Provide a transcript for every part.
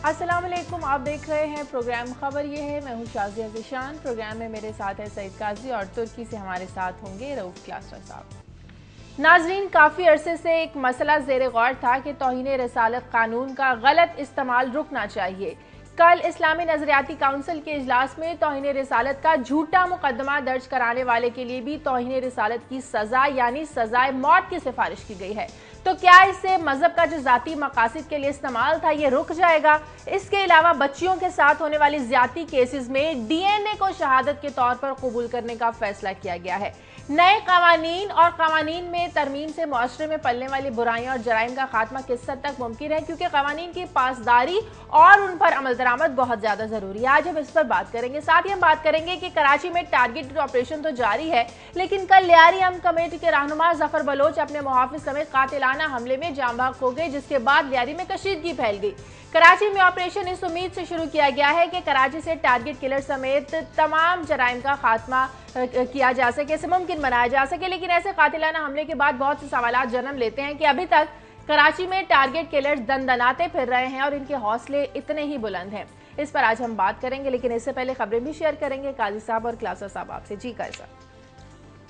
अस्सलाम वालेकुम, आप देख रहे हैं प्रोग्राम खबर ये है। मैं हूँ शाजिया ज़िशान। प्रोग्राम में मेरे साथ है सईद काजी और तुर्की से हमारे साथ होंगे रऊफ क्लासर साहब। नाजरीन, काफ़ी अरसे से एक मसला ज़ेर गौर था कि तौहीन रसालत कानून का गलत इस्तेमाल रुकना चाहिए। कल इस्लामी नजरियाती काउंसिल के इजलास में तौहीन रसालत का झूठा मुकदमा दर्ज कराने वाले के लिए भी तौहीन रसालत की सजा यानी सजाए मौत की सिफारिश की गई है। तो क्या इससे मजहब का जो जाती मकासद के लिए इस्तेमाल था ये रुक जाएगा? इसके अलावा बच्चियों के साथ होने वाली ज्यादती केसेस में डीएनए को शहादत के तौर पर कबूल करने का फैसला किया गया है। नए कवानीन और कवानीन में तरमीम से मुआशरे में पलने वाली बुराइयां और जराइम का खात्मा किस हद तक मुमकिन है, क्योंकि कवानीन की पासदारी और उन पर अमल दरामद बहुत ज्यादा जरूरी है। आज हम इस पर बात करेंगे। साथ ही हम बात करेंगे कि कराची में टारगेटेड ऑपरेशन तो जारी है, लेकिन कल लियारी अमन कमेटी के रहनुमा जफर बलोच अपने मुहाफिज समेत कातिलाना हमले में जाँ बहक हो गए, जिसके बाद लियारी में कशीदगी फैल गई। कराची में ऑपरेशन इस उम्मीद से शुरू किया गया है कि कराची से टारगेट किलर समेत तमाम जराइम का खात्मा किया जा सके, इसे मुमकिन बनाया जा सके। लेकिन ऐसे कातिलाना हमले के बाद बहुत से सवाल जन्म लेते हैं कि अभी तक कराची में टारगेट किलर्स दंदनाते फिर रहे हैं और इनके हौसले इतने ही बुलंद हैं। इस पर आज हम बात करेंगे, लेकिन इससे पहले खबरें भी शेयर करेंगे काजी साहब और क्लासर साहब आपसे। जी काजी साहब।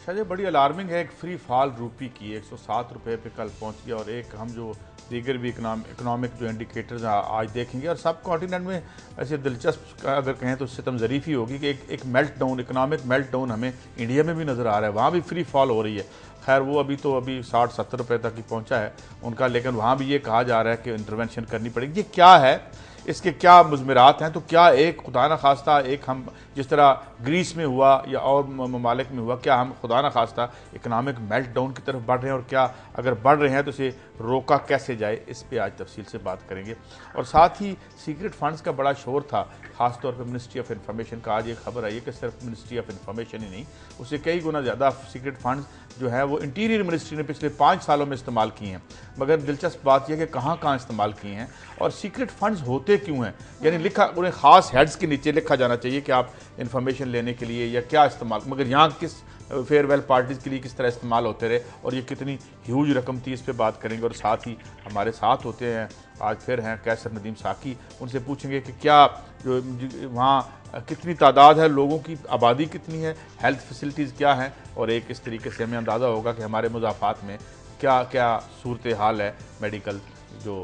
शायद बड़ी अलार्मिंग है। एक फ्री फॉल रूपी की 107 रुपये पे कल पहुंच गया, और एक हम जो दीगर भी इकनॉमिक जो इंडिकेटर्स आज देखेंगे, और सब कॉन्टिनेंट में ऐसे दिलचस्प अगर कहें तो सितम ज़रीफ़ी होगी कि एक melt down, economic melt down हमें इंडिया में भी नज़र आ रहा है। वहाँ भी फ्री फॉल हो रही है। खैर वो अभी 60-70 रुपये तक ही पहुँचा है उनका, लेकिन वहाँ भी ये कहा जा रहा है कि इंटरवेंशन करनी पड़ेगी। ये क्या है, इसके क्या मुज़मिरात हैं? तो क्या एक खुदा न खास्ता एक हम जिस तरह ग्रीस में हुआ या और ममालिक में हुआ, क्या हम खुदा न खास्ता इकनॉमिक मेल्ट डाउन की तरफ बढ़ रहे हैं? और क्या अगर बढ़ रहे हैं तो इसे रोका कैसे जाए, इस पे आज तफसील से बात करेंगे। और साथ ही सीक्रेट फंड्स का बड़ा शोर था, खासतौर पर मिनिस्ट्री ऑफ इंफॉर्मेशन का। आज ये खबर आई है कि सिर्फ मिनिस्ट्री ऑफ इंफॉर्मेशन ही नहीं, उससे कई गुना ज़्यादा सीक्रेट फंड्स जो है वो इंटीरियर मिनिस्ट्री ने पिछले 5 सालों में इस्तेमाल किए हैं। मगर दिलचस्प बात यह कि कहाँ कहाँ इस्तेमाल किए हैं और सीक्रेट फंड्स होते क्यों हैं, यानी लिखा उन्हें ख़ास हेड्स के नीचे लिखा जाना चाहिए कि आप इंफॉर्मेशन लेने के लिए या क्या इस्तेमाल, मगर यहाँ किस फेयरवेल पार्टीज़ के लिए किस तरह इस्तेमाल होते रहे और ये कितनी ह्यूज रकम थी, इस पर बात करेंगे। और साथ ही हमारे साथ होते हैं आज फिर हैं कैसर नदीम साकी, उनसे पूछेंगे कि क्या जो वहाँ कितनी तादाद है लोगों की, आबादी कितनी है, हेल्थ फैसिलिटीज़ क्या हैं, और एक इस तरीके से हमें अंदाज़ा होगा कि हमारे मुज़ाफ़ात में क्या क्या सूरत हाल है, मेडिकल जो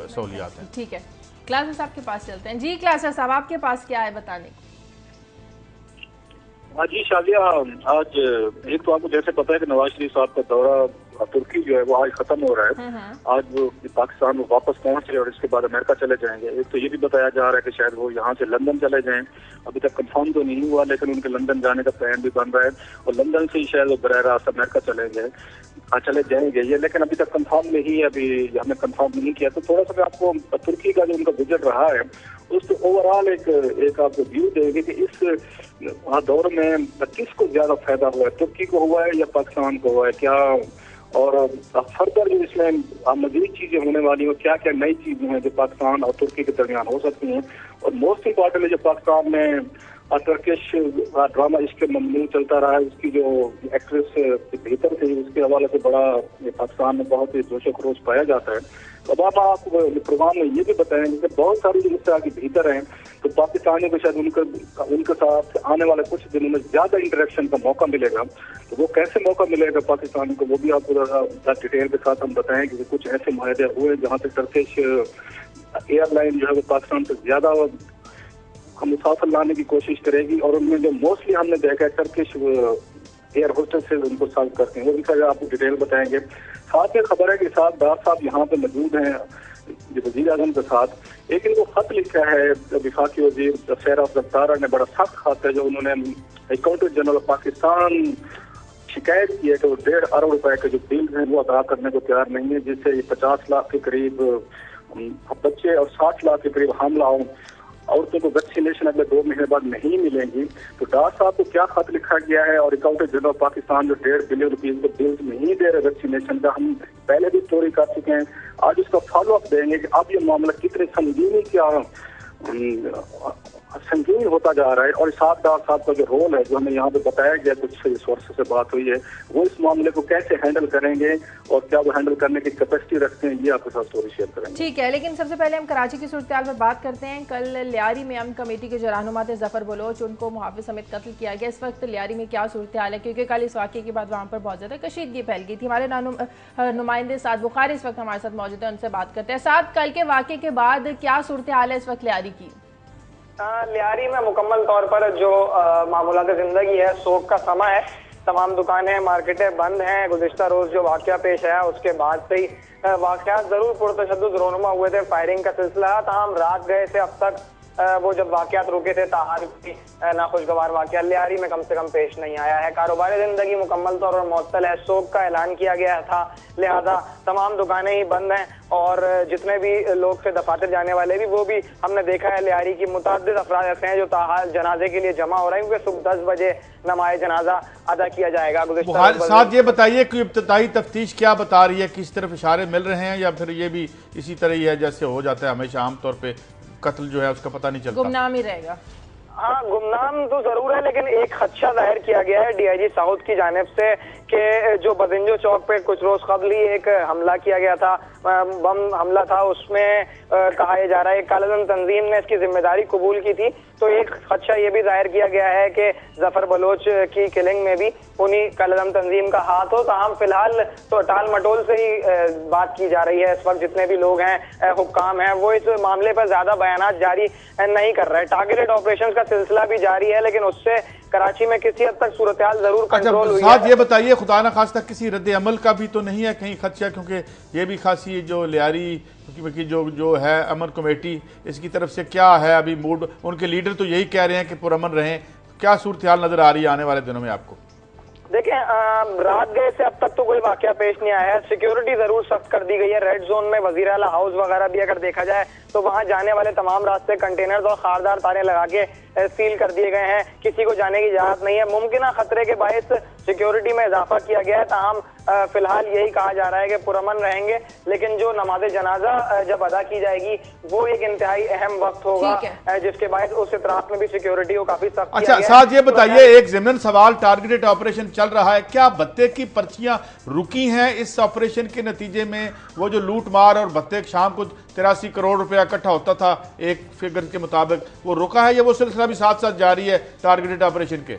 सहूलियात हैं। ठीक है, क्लासर साहब के पास चलते हैं। जी क्लासर साहब, आपके पास क्या है बताने को? हाँ जी शाजिया, आज एक तो आपको जैसे पता है कि नवाज शरीफ साहब का दौरा तुर्की जो है वो आज खत्म हो रहा है। आज वो पाकिस्तान में वापस पहुंच रहे और इसके बाद अमेरिका चले जाएंगे। एक तो ये भी बताया जा रहा है कि शायद वो यहाँ से लंदन चले जाएं। अभी तक कंफर्म तो नहीं हुआ, लेकिन उनके लंदन जाने का प्लान भी बन रहा है और लंदन से ही शायद वो बरह रास्त अमेरिका चले जाएंगे ये, लेकिन अभी तक कंफर्म नहीं है, अभी हमने कंफर्म नहीं किया। तो थोड़ा सा मैं आपको तुर्की का जो उनका विजिट रहा है उस ओवरऑल एक आपको व्यू देंगे कि इस दौर में किसको ज्यादा फायदा हुआ है, तुर्की को हुआ है या पाकिस्तान को हुआ है, क्या और फर्दर जो इसमें मजीद चीजें होने वाली हैं, क्या क्या नई चीजें हैं जो पाकिस्तान और तुर्की के दरमियान हो सकती हैं। और मोस्ट इम्पॉर्टेंट जो पाकिस्तान में टर्किश ड्रामा इश्क ममनू चलता रहा है, उसकी जो एक्ट्रेस भीतर थी उसके हवाले से बड़ा पाकिस्तान में बहुत ही जोशो खरोश पाया जाता है। तो अब आप आपको प्रोग्राम में ये भी बताएंगे कि बहुत सारी जो इस तरह की भीतर हैं, तो पाकिस्तानियों को शायद उनके साथ आने वाले कुछ दिनों में ज्यादा इंटरेक्शन का मौका मिलेगा। तो वो कैसे मौका मिलेगा पाकिस्तान को, वो भी आपको डिटेल के साथ हम बताएंगे कि कुछ ऐसे माहदे हुए जहाँ पे टर्किश एयरलाइन जो है वो पाकिस्तान से ज्यादा हम मुसाफिर लाने की कोशिश करेगी, और उनमें जो मोस्टली हमने देखा है टर्किश एयर होस्टेस से उनको सर्व करते हैं, वो भी सारे आपको डिटेल बताएंगे। साथ में खबर है कि साथ डार साहब यहाँ पे मौजूद हैं जो वजीर आजम के साथ, लेकिन वो खत लिखा है विफाकी वजीर सैराफ जफ्तारा ने, बड़ा सख्त खत है जो उन्होंने अकाउंटेंट जनरल ऑफ पाकिस्तान शिकायत की है कि वो 1.5 अरब रुपए के जो बिल हैं वो अदा करने को तैयार नहीं है, जिससे 50 लाख के करीब बच्चे और 60 लाख के करीब हमलाओं औरतों को वैक्सीनेशन अगले 2 महीने बाद नहीं मिलेंगी। तो डार साहब को क्या खत लिखा गया है, और अकाउंटेंट जनरल पाकिस्तान जो 1.5 बिलियन रुपीज को बिल्स नहीं दे रहे वैक्सीनेशन का, हम पहले भी स्टोरी कर चुके हैं। आज उसका फॉलो अप देंगे कि अब ये मामला कितने संगीन क्या संगीन होता जा रहा है। और साथ साहब का जो रोल है, जो हमें यहाँ पे बताया गया, कुछ सोर्सेस से बात हुई है, वो इस मामले को कैसे हैंडल करेंगे और क्या वो हैंडल करने की कैपेसिटी रखते हैं, ये आपके साथ स्टोरी शेयर करेंगे। ठीक है, लेकिन सबसे पहले हम कराची की सूरत-ए-हाल पर बात करते हैं। कल लियारी में अमन कमेटी के जो रहनुमा थे जफर बलोच, उनको मुहाफिज समेत कत्ल किया गया। इस वक्त लियारी में क्या सूरत-ए-हाल है, क्योंकि कल इस वाक़े के बाद वहाँ पर बहुत ज़्यादा कशीदगी फैल गई थी। हमारे नुमाइंदे साद बुखारी इस वक्त हमारे साथ मौजूद है, उनसे बात करते हैं। साथ कल के वाक़े के बाद क्या सूरत-ए-हाल है इस वक्त लियारी की? लियारी में मुकम्मल तौर पर जो मामूलात ज़िंदगी है, सोग का समय है। तमाम दुकानें, मार्केटें बंद हैं। गुज़िश्ता रोज जो वाक़या पेश आया उसके बाद से ही वाक़यात जरूर पुरतशद्दुद रोनुमा हुए थे। फायरिंग का सिलसिला ताहम रात गए से अब तक वो जब वाक़यात रुके थे, ताहार भी नाखुशगवार वाक़या लियारी में कम से कम पेश नहीं आया है। कारोबारी ज़िंदगी मुकम्मल तौर पर मुअत्तल है। सोग का ऐलान किया गया था, लिहाजा तमाम दुकानें ही बंद हैं और जितने भी लोग थे दफातर जाने वाले भी, वो भी हमने देखा है। लियारी की मुतअद्दिद अफराद ऐसे हैं जो ताहार जनाजे के लिए जमा हो रहे हैं, क्योंकि सुबह 10 बजे नमाज़ जनाजा अदा किया जाएगा। साथ ये बताइए कि इब्तिदाई तफ्तीश क्या बता रही है, किस तरफ इशारे मिल रहे हैं, या फिर ये भी इसी तरह ही है जैसे हो जाता है हमेशा आमतौर पर, कत्ल जो है उसका पता नहीं चलता, गुमनाम ही रहेगा? हाँ, गुमनाम तो जरूर है, लेकिन एक खदशा जाहिर किया गया है DIG साउथ की जानिब से कि जो बदिंजो चौक पे कुछ रोज कबल ही एक हमला किया गया था, बम हमला था। उसमें कहा जा रहा है कालेदम तंजीम ने इसकी जिम्मेदारी कबूल की थी। तो एक खदशा ये भी जाहिर किया गया है कि जफर बलोच की किलिंग में भी उन्हीं कालेदम तंजीम का हाथ हो। ताहम फिलहाल तो टाल मटोल से ही बात की जा रही है। इस वक्त जितने भी लोग हैं, हुक्काम हैं, वो इस मामले पर ज्यादा बयानात जारी नहीं कर रहे। टारगेटेड ऑपरेशन का सिलसिला भी जारी है, लेकिन उससे कराची में किसी हद तक सूरत हाल जरूर कंट्रोल हुई है। ये बताइए, खुदा न खास्ता किसी रद्द अमल का भी तो नहीं है कहीं खदशा, क्योंकि ये भी खासी जो लियारी की जो है अमन कमेटी, इसकी तरफ से क्या है अभी मूड? उनके लीडर तो यही कह रहे हैं कि पुरअमन रहें। क्या सूरत हाल नजर आ रही है आने वाले दिनों में आपको? देखें, रात गए से अब तक तो कोई वाकया पेश नहीं आया है। सिक्योरिटी जरूर सख्त कर दी गई है। रेड जोन में वजीर आला हाउस वगैरह भी अगर देखा जाए तो वहां जाने वाले तमाम रास्ते कंटेनर्स और खारदार तारे लगा के सील कर दिए गए हैं। किसी को जाने की इजाजत नहीं है। मुमकिन खतरे के बायस सिक्योरिटी में इजाफा किया गया है। ताहम फिलहाल यही कहा जा रहा है कि पुरअमन रहेंगे, लेकिन जो नमाज जनाजा जब अदा की जाएगी वो एक इंतहाई अहम वक्त होगा, जिसके बाद उस इतराफ में भी सिक्योरिटी को काफी सख्त। अच्छा साथ ये बताइए, एक ज़िमनन सवाल, टारगेटेड ऑपरेशन चल रहा है, क्या भत्ते की पर्चियां रुकी हैं इस ऑपरेशन के नतीजे में? वो जो लूट मार और भत्ते शाम को 83 करोड़ रुपया इकट्ठा होता था एक फिगर के मुताबिक, वो रुका है या वो सिलसिला भी साथ साथ जारी है टारगेटेड ऑपरेशन के?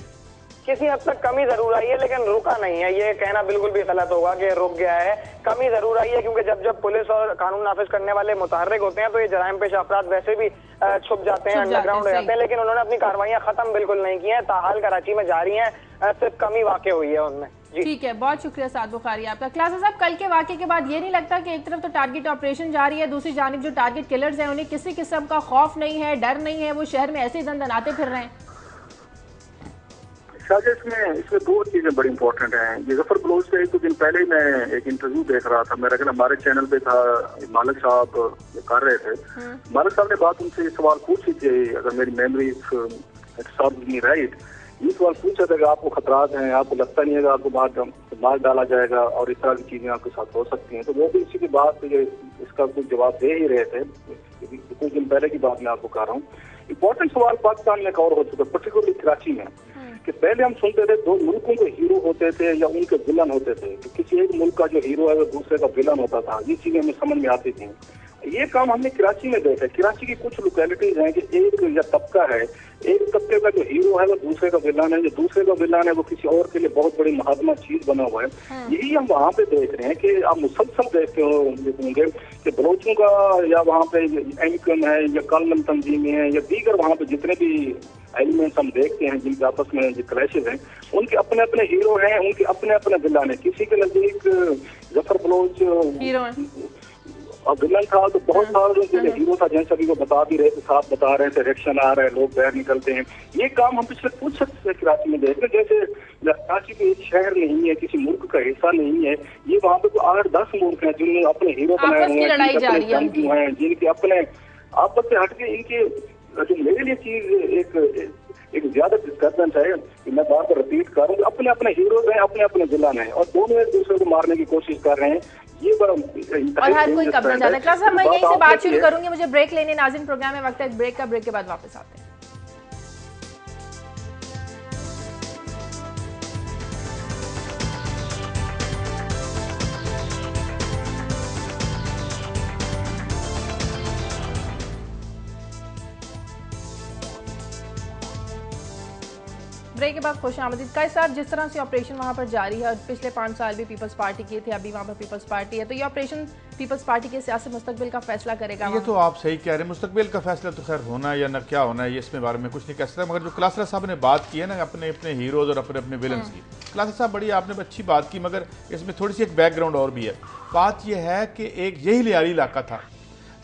किसी हद तक कमी जरूर आई है, लेकिन रुका नहीं है। ये कहना बिल्कुल भी गलत होगा कि रुक गया है। कमी जरूर आई है, क्योंकि जब पुलिस और कानून नाफिज करने वाले मुतहर्रिक होते हैं तो ये जराइम पेश अफराद वैसे भी छुप जाते हैं, अंडरग्राउंड हो जाते हैं, लेकिन उन्होंने अपनी कार्रवाइयां खत्म बिल्कुल नहीं की हैं। ताहाल कराची में जारी हैं, सिर्फ कमी वाक़ई हुई है उनमें। ठीक है, बहुत शुक्रिया साद बुखारी आपका। क्लास साहब, कल के वाक़े के बाद ये नहीं लगता कि एक तरफ तो टारगेट ऑपरेशन जारी है, दूसरी जानिब जो टारगेट किलर्स हैं उन्हें किसी किस्म का खौफ नहीं है, डर नहीं है, वो शहर में ऐसे ही दंदनाते फिर रहे हैं? इसमें दो चीजें बड़ी इंपॉर्टेंट हैं। ये जफर बलोच से कुछ दिन पहले ही मैं एक इंटरव्यू देख रहा था, मेरा ख्याल हमारे चैनल पे था, मालिक साहब कर रहे थे। मालिक साहब ने बात उनसे ये सवाल पूछी थी, अगर मेरी मेमोरी राइट, ये सवाल पूछा था कि आपको खतरात हैं, आपको लगता नहीं है कि आपको मार डाला जाएगा और इस तरह की चीजें आपके साथ हो सकती हैं, तो वो भी इसी की बात इसका कुछ जवाब दे ही रहे थे। कुछ दिन पहले की बात मैं आपको कह रहा हूँ। इंपॉर्टेंट सवाल पाकिस्तान में कवर हो चुका, पर्टिकुलरली कराची में, कि पहले हम सुनते थे दो मुल्कों के हीरो होते थे या उनके विलन होते थे, कि किसी एक मुल्क का जो हीरो है वो दूसरे का विलन होता था। ये चीजें हमें समझ में आती थी। ये काम हमने कराची में देखा। कराची की कुछ लोकेलिटीज हैं कि एक या तबका है, एक तबके का जो हीरो है वो दूसरे का विलन है, जो दूसरे का विलन है वो किसी और के लिए बहुत बड़ी महात्मा चीज बना हुआ है। यही हम वहाँ पे देख रहे हैं कि आप मुसलसल देखते होंगे कि बलोचों का या वहाँ पे एमकम है या कलम तंजीमें हैं या दीगर वहाँ पे जितने भी एलिमेंट्स हम देखते हैं जिनके आपस में जो क्लैशेज हैं, उनके अपने अपने हीरो हैं, उनके अपने अपने विलन है। किसी के नजदीक जफर बलोच हीरो और विलन था तो बहुत सारे जो हीरो था, जैसे अभी वो बता भी रहे थे, साथ बता रहे थे, रिएक्शन आ रहा है, लोग बाहर निकलते हैं। ये काम हम पिछले कुछ से कराची में देख रहे, जैसे कराची के एक शहर नहीं है, किसी मुल्क का हिस्सा नहीं है। ये वहाँ पे तो 8-10 मुल्क हैं जिन्होंने अपने हीरो बनाए हुए हैं, जिनके अपने आपस से हटके इनके जो मेरे लिए चीज एक ज्यादा डिस्टर्बेंस है कि मैं बार बार रिपीट कर रहा हूँ, अपने अपने हीरोज हैं, अपने अपने विलन हैं और दोनों एक दूसरे को मारने की कोशिश कर रहे हैं। ये बड़ा और हर कोई कब्जा चाहता है। क्लास मैं यहीं से बात शुरू करूंगी, मुझे ब्रेक लेने नाज़रीन, प्रोग्राम में वक्त है ब्रेक का, ब्रेक के बाद वापस आते हैं। ब्रेक के बाद खुश आमदीद। कायस साहब, जिस तरह से ऑपरेशन वहाँ पर जारी है और पिछले 5 साल भी पीपल्स पार्टी किए थे, अभी वहाँ पर पीपल्स पार्टी है, तो ये ऑपरेशन पीपल्स पार्टी के सियासी मुस्तकबिल का फैसला करेगा? ये तो आप सही कह रहे हैं, मुस्तकबिल का फैसला तो खैर होना या न क्या होना है ये इसमें बारे में कुछ नहीं कह सकता, मगर जो क्लासरा साहब ने बात की है ना अपने अपने हीरोज और अपने अपने विलन्स की, क्लासरा साहब बड़ी आपने अच्छी बात की, मगर इसमें थोड़ी सी एक बैकग्राउंड और भी है। बात यह है कि एक यही लियारी इलाका था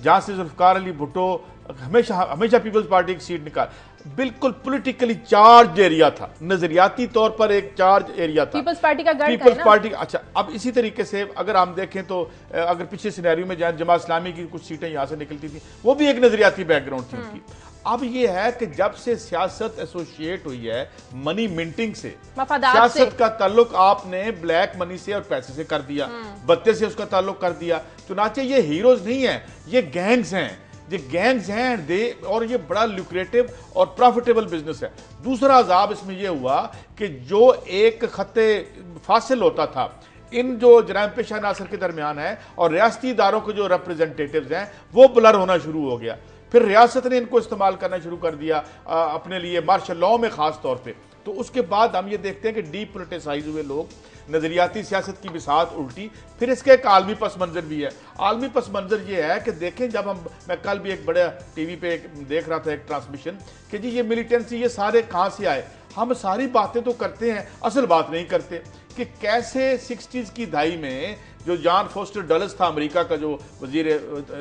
जहाँ से जुल्फकार अली भुट्टो हमेशा हमेशा पीपल्स पार्टी की सीट निकाल, बिल्कुल पॉलिटिकली चार्ज एरिया था, नजरियाती तौर पर एक चार्ज एरिया था पीपल्स पार्टी का गढ़ पीपल्स पार्टी। अच्छा, अब इसी तरीके से अगर हम देखें तो अगर पिछले सिनेरियो में जहाँ जमात इस्लामी की कुछ सीटें यहाँ से निकलती थी, वो भी एक नजरियाती बैकग्राउंड थी उनकी। अब ये है कि जब से सियासत एसोसिएट हुई है मनी मिंटिंग से, सियासत का ताल्लुक आपने ब्लैक मनी से और पैसे से कर दिया, बत्ते से उसका ताल्लुक कर दिया, चुनाचे ये हीरोज नहीं है, ये गैंग्स हैं, ये गैंग्स हैं दे, और ये बड़ा ल्यूक्रेटिव और प्रॉफिटेबल बिजनेस है। दूसरा अजाब इसमें यह हुआ कि जो एक खत्ते फासिल होता था इन जो जराइम पेशा नासर के दरमियान है और रियासती इदारों के जो रिप्रेजेंटेटिव्स हैं वो ब्लर होना शुरू हो गया, फिर रियासत ने इनको इस्तेमाल करना शुरू कर दिया अपने लिए, मार्शल लॉ में खास तौर पे। तो उसके बाद हम ये देखते हैं कि डीपोलिटिसाइज हुए लोग, नजरियाती सियासत की बिसात उल्टी, फिर इसका एक आलमी पस मंजर भी है। आलमी पस मंजर ये है कि देखें, जब मैं कल भी एक बड़े टीवी पे देख रहा था एक ट्रांसमिशन कि जी ये मिलिटेंसी ये सारे कहाँ से आए, हम सारी बातें तो करते हैं, असल बात नहीं करते कि कैसे 60s की दहाई में जो जॉन फोस्टर डलस था अमेरिका का जो वजीर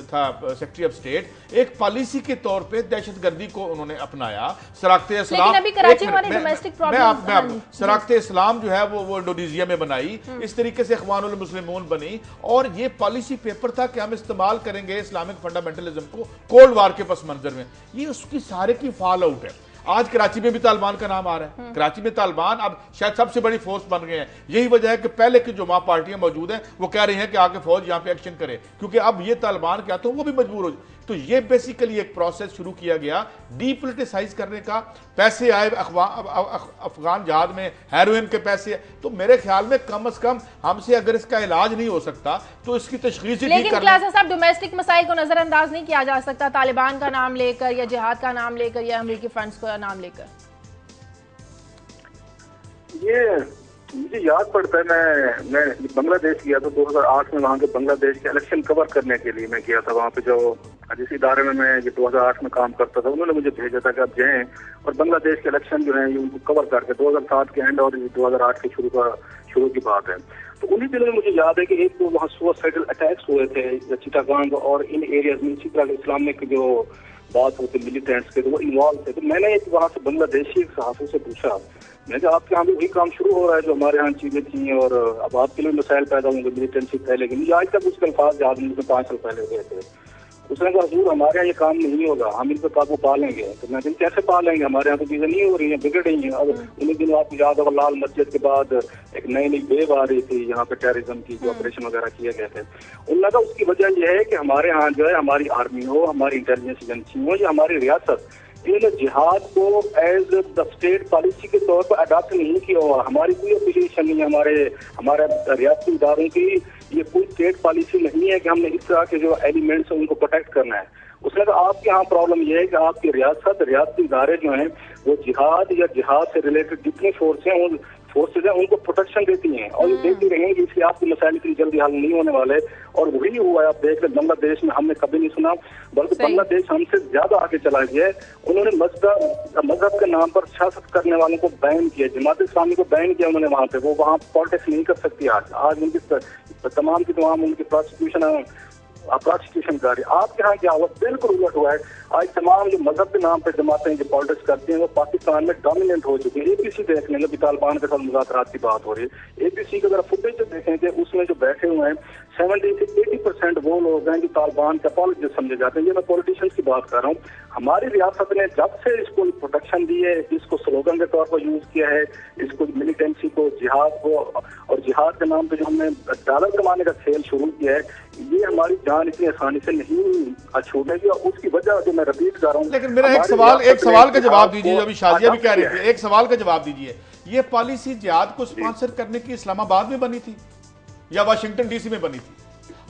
था सेक्रेटरी ऑफ स्टेट, एक पॉलिसी के तौर पे दहशतगर्दी को उन्होंने अपनाया। सराकते इस्लाम, सराकते इस्लाम जो है वो इंडोनेशिया में बनाई, इस तरीके से इख्वानुल मुस्लिमून बनी, और ये पॉलिसी पेपर था कि हम इस्तेमाल करेंगे इस्लामिक फंडामेंटलिज्म को कोल्ड वार के पस मंजर में। ये उसकी सारे की फॉल आउट है। आज कराची में भी तालिबान का नाम आ रहा है, कराची में तालिबान अब शायद सबसे बड़ी फोर्स बन गए हैं। यही वजह है कि पहले की जो पार्टियां मौजूद हैं वो कह रही हैं कि आके फौज यहां पे एक्शन करे, क्योंकि अब ये तालिबान क्या तो वो भी मजबूर हो। तो ये बेसिकली एक प्रोसेस शुरू किया गया डीपोलिटिसाइज करने का। पैसे आए अफगान जहाज में, हेरोइन के पैसे, तो मेरे ख्याल में कम से कम हमसे अगर इसका इलाज नहीं हो सकता तो इसकी तशखीस ही लेकिन क्लास साहब, डोमेस्टिक मसाइल को नजरअंदाज नहीं किया जा सकता तालिबान का नाम लेकर या जिहाद का नाम लेकर या अमेरिकी फंड्स का नाम लेकर। ये मुझे याद पड़ता है, मैं बांग्लादेश गया था 2008 में, वहाँ के बांग्लादेश के इलेक्शन कवर करने के लिए मैं गया था। वहाँ पे जो जिस इदारे में मैं 2008 में काम करता था उन्होंने मुझे भेजा था कि आप जाएं और बांग्लादेश के इलेक्शन जो है ये उनको कवर करके 2007 के एंड और 2008 के शुरू की बात है। तो उन्हीं दिनों में मुझे याद है कि एक तो वहाँ सुसाइडल अटैक्स हुए थे चिटागांग और इन एरियाज में, इसी तरह इस्लामिक जो बात होती मिलिटेंट्स के, तो वो इन्वॉल्व थे। तो मैंने एक वहाँ से बांग्लादेशी एक सहाफी से पूछा, मैं कहा आपके यहाँ भी वही काम शुरू हो रहा है जो हमारे यहाँ चीजें थी और अब आपके लिए मसाइल पैदा होंगे, मिलिटेंसी फैलेगी। मुझे आज तक उसके अल्फाज याद नहीं, 5 साल पहले हुए थे। उसने कहा हजूर हमारे यहाँ ये काम नहीं होगा, हम इन पर काबू पा लेंगे। तो मैं दिन कैसे पा लेंगे, हमारे यहाँ तो चीजें नहीं हो रही हैं, बिगड़ रही हैं। अब उन्हीं दिनों आपको याद होगा लाल मस्जिद के बाद एक नई वेव आ रही थी यहाँ पे टेररिज्म की, जो ऑपरेशन वगैरह किए गए थे। उन्होंने कहा उसकी वजह यह है कि हमारे यहाँ जो है हमारी आर्मी हो, हमारी इंटेलिजेंस एजेंसी हो या हमारी रियासत, इन्होंने जिहाद को एज द स्टेट पॉलिसी के तौर पर अडॉप्ट नहीं किया हुआ। हमारी कोई एप्लीकेशन नहीं है, हमारे रियासती इदारों की ये कोई स्टेट पॉलिसी नहीं है कि हमने इस तरह के जो एलिमेंट्स हैं उनको प्रोटेक्ट करना है। उसने कहा आपके यहाँ प्रॉब्लम यह है कि आपकी रियासती इदारे जो हैं वो जिहाद या जिहाद से रिलेटेड जितने फोर्सेज हैं उनको प्रोटेक्शन देती हैं और ये देती रहेंगी, इसलिए आपके मसाइल इतनी जल्दी हल नहीं होने वाले। और वही हुआ है, आप देख रहे बांग्लादेश में हमने कभी नहीं सुना, बल्कि बांग्लादेश हमसे ज्यादा आगे चला गया है। उन्होंने मजहब के नाम पर सियासत करने वालों को बैन किया, जमात इस्लामी को बैन किया उन्होंने वहां पे, वो वहाँ पॉलिटिक्स नहीं कर सकती। आज उनकी तमाम की तमाम उनकी प्रोसिक्यूशन कर रही है। आपके यहाँ क्या हुआ, बिल्कुल उलट हुआ है। आज तमाम जो मजहब के नाम पे जमातें जो पॉलिटिक्स करती हैं वो पाकिस्तान में डोमिनेंट हो चुकी है। एपीसी देख लेंगे, अभी तालिबान के साथ मुज़ाकरात की बात हो रही है, एपीसी का अगर फुटेज देखेंगे उसमें जो बैठे हुए हैं 70 से 80% वो लोग हैं जो तालिबान के अपॉलोजिस्ट समझे जाते हैं। ये मैं पॉलिटिशियंस की बात कर रहा हूँ। हमारी रियासत ने जब से इसको प्रोटेक्शन दी है, इसको स्लोगन के तौर पर यूज किया है, इसको मिलिटेंसी को, जिहाद को, और जिहाद के नाम पे जो हमने डॉलर कमाने का खेल शुरू किया है, ये हमारी जान इतनी आसानी से नहीं छूटेगी। और उसकी वजह जो मैं रिपीट कर रहा हूँ, लेकिन मेरा एक सवाल का जवाब दीजिए, अभी शाजिया भी कह रही थी, एक सवाल का जवाब दीजिए। ये पॉलिसी जिहाद को स्पॉन्सर करने की इस्लामाबाद में बनी थी या वाशिंगटन डीसी में बनी थी?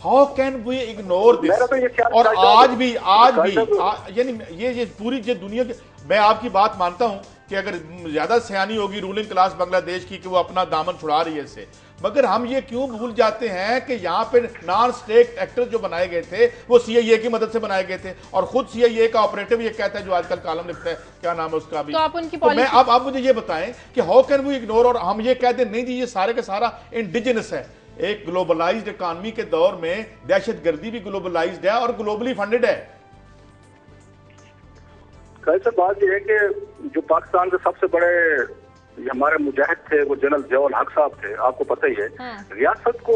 How can we ignore this? और आज भी यानी ये पूरी जो दुनिया की, मैं आपकी बात मानता हूं कि अगर ज्यादा सयानी होगी रूलिंग क्लास बांग्लादेश की कि वो अपना दामन छुड़ा रही है इससे। मगर हम ये क्यों भूल जाते हैं कि यहाँ पे नॉन स्टेट एक्टर्स जो बनाए गए थे वो सीआईए की मदद से बनाए गए थे, और खुद सीआईए का ऑपरेटिव ये कहता है, जो आजकल कॉलम लिखता है, क्या नाम है उसका अभी, तो आप उनकी तो मैं अब मुझे ये बताएं कि हाउ कैन वी इग्नोर, और हम ये कहते नहीं जी ये सारे का सारा इंडिजिनस है। एक ग्लोबलाइज्ड इकॉनमी के दौर में दहशतगर्दी भी ग्लोबलाइज्ड है और ग्लोबली फंडेड है। कैसे बात यह है कि जो पाकिस्तान के सबसे बड़े हमारे मुजाहिद थे वो जनरल ज़ियाउल हक साहब थे, आपको पता ही है। रियासत को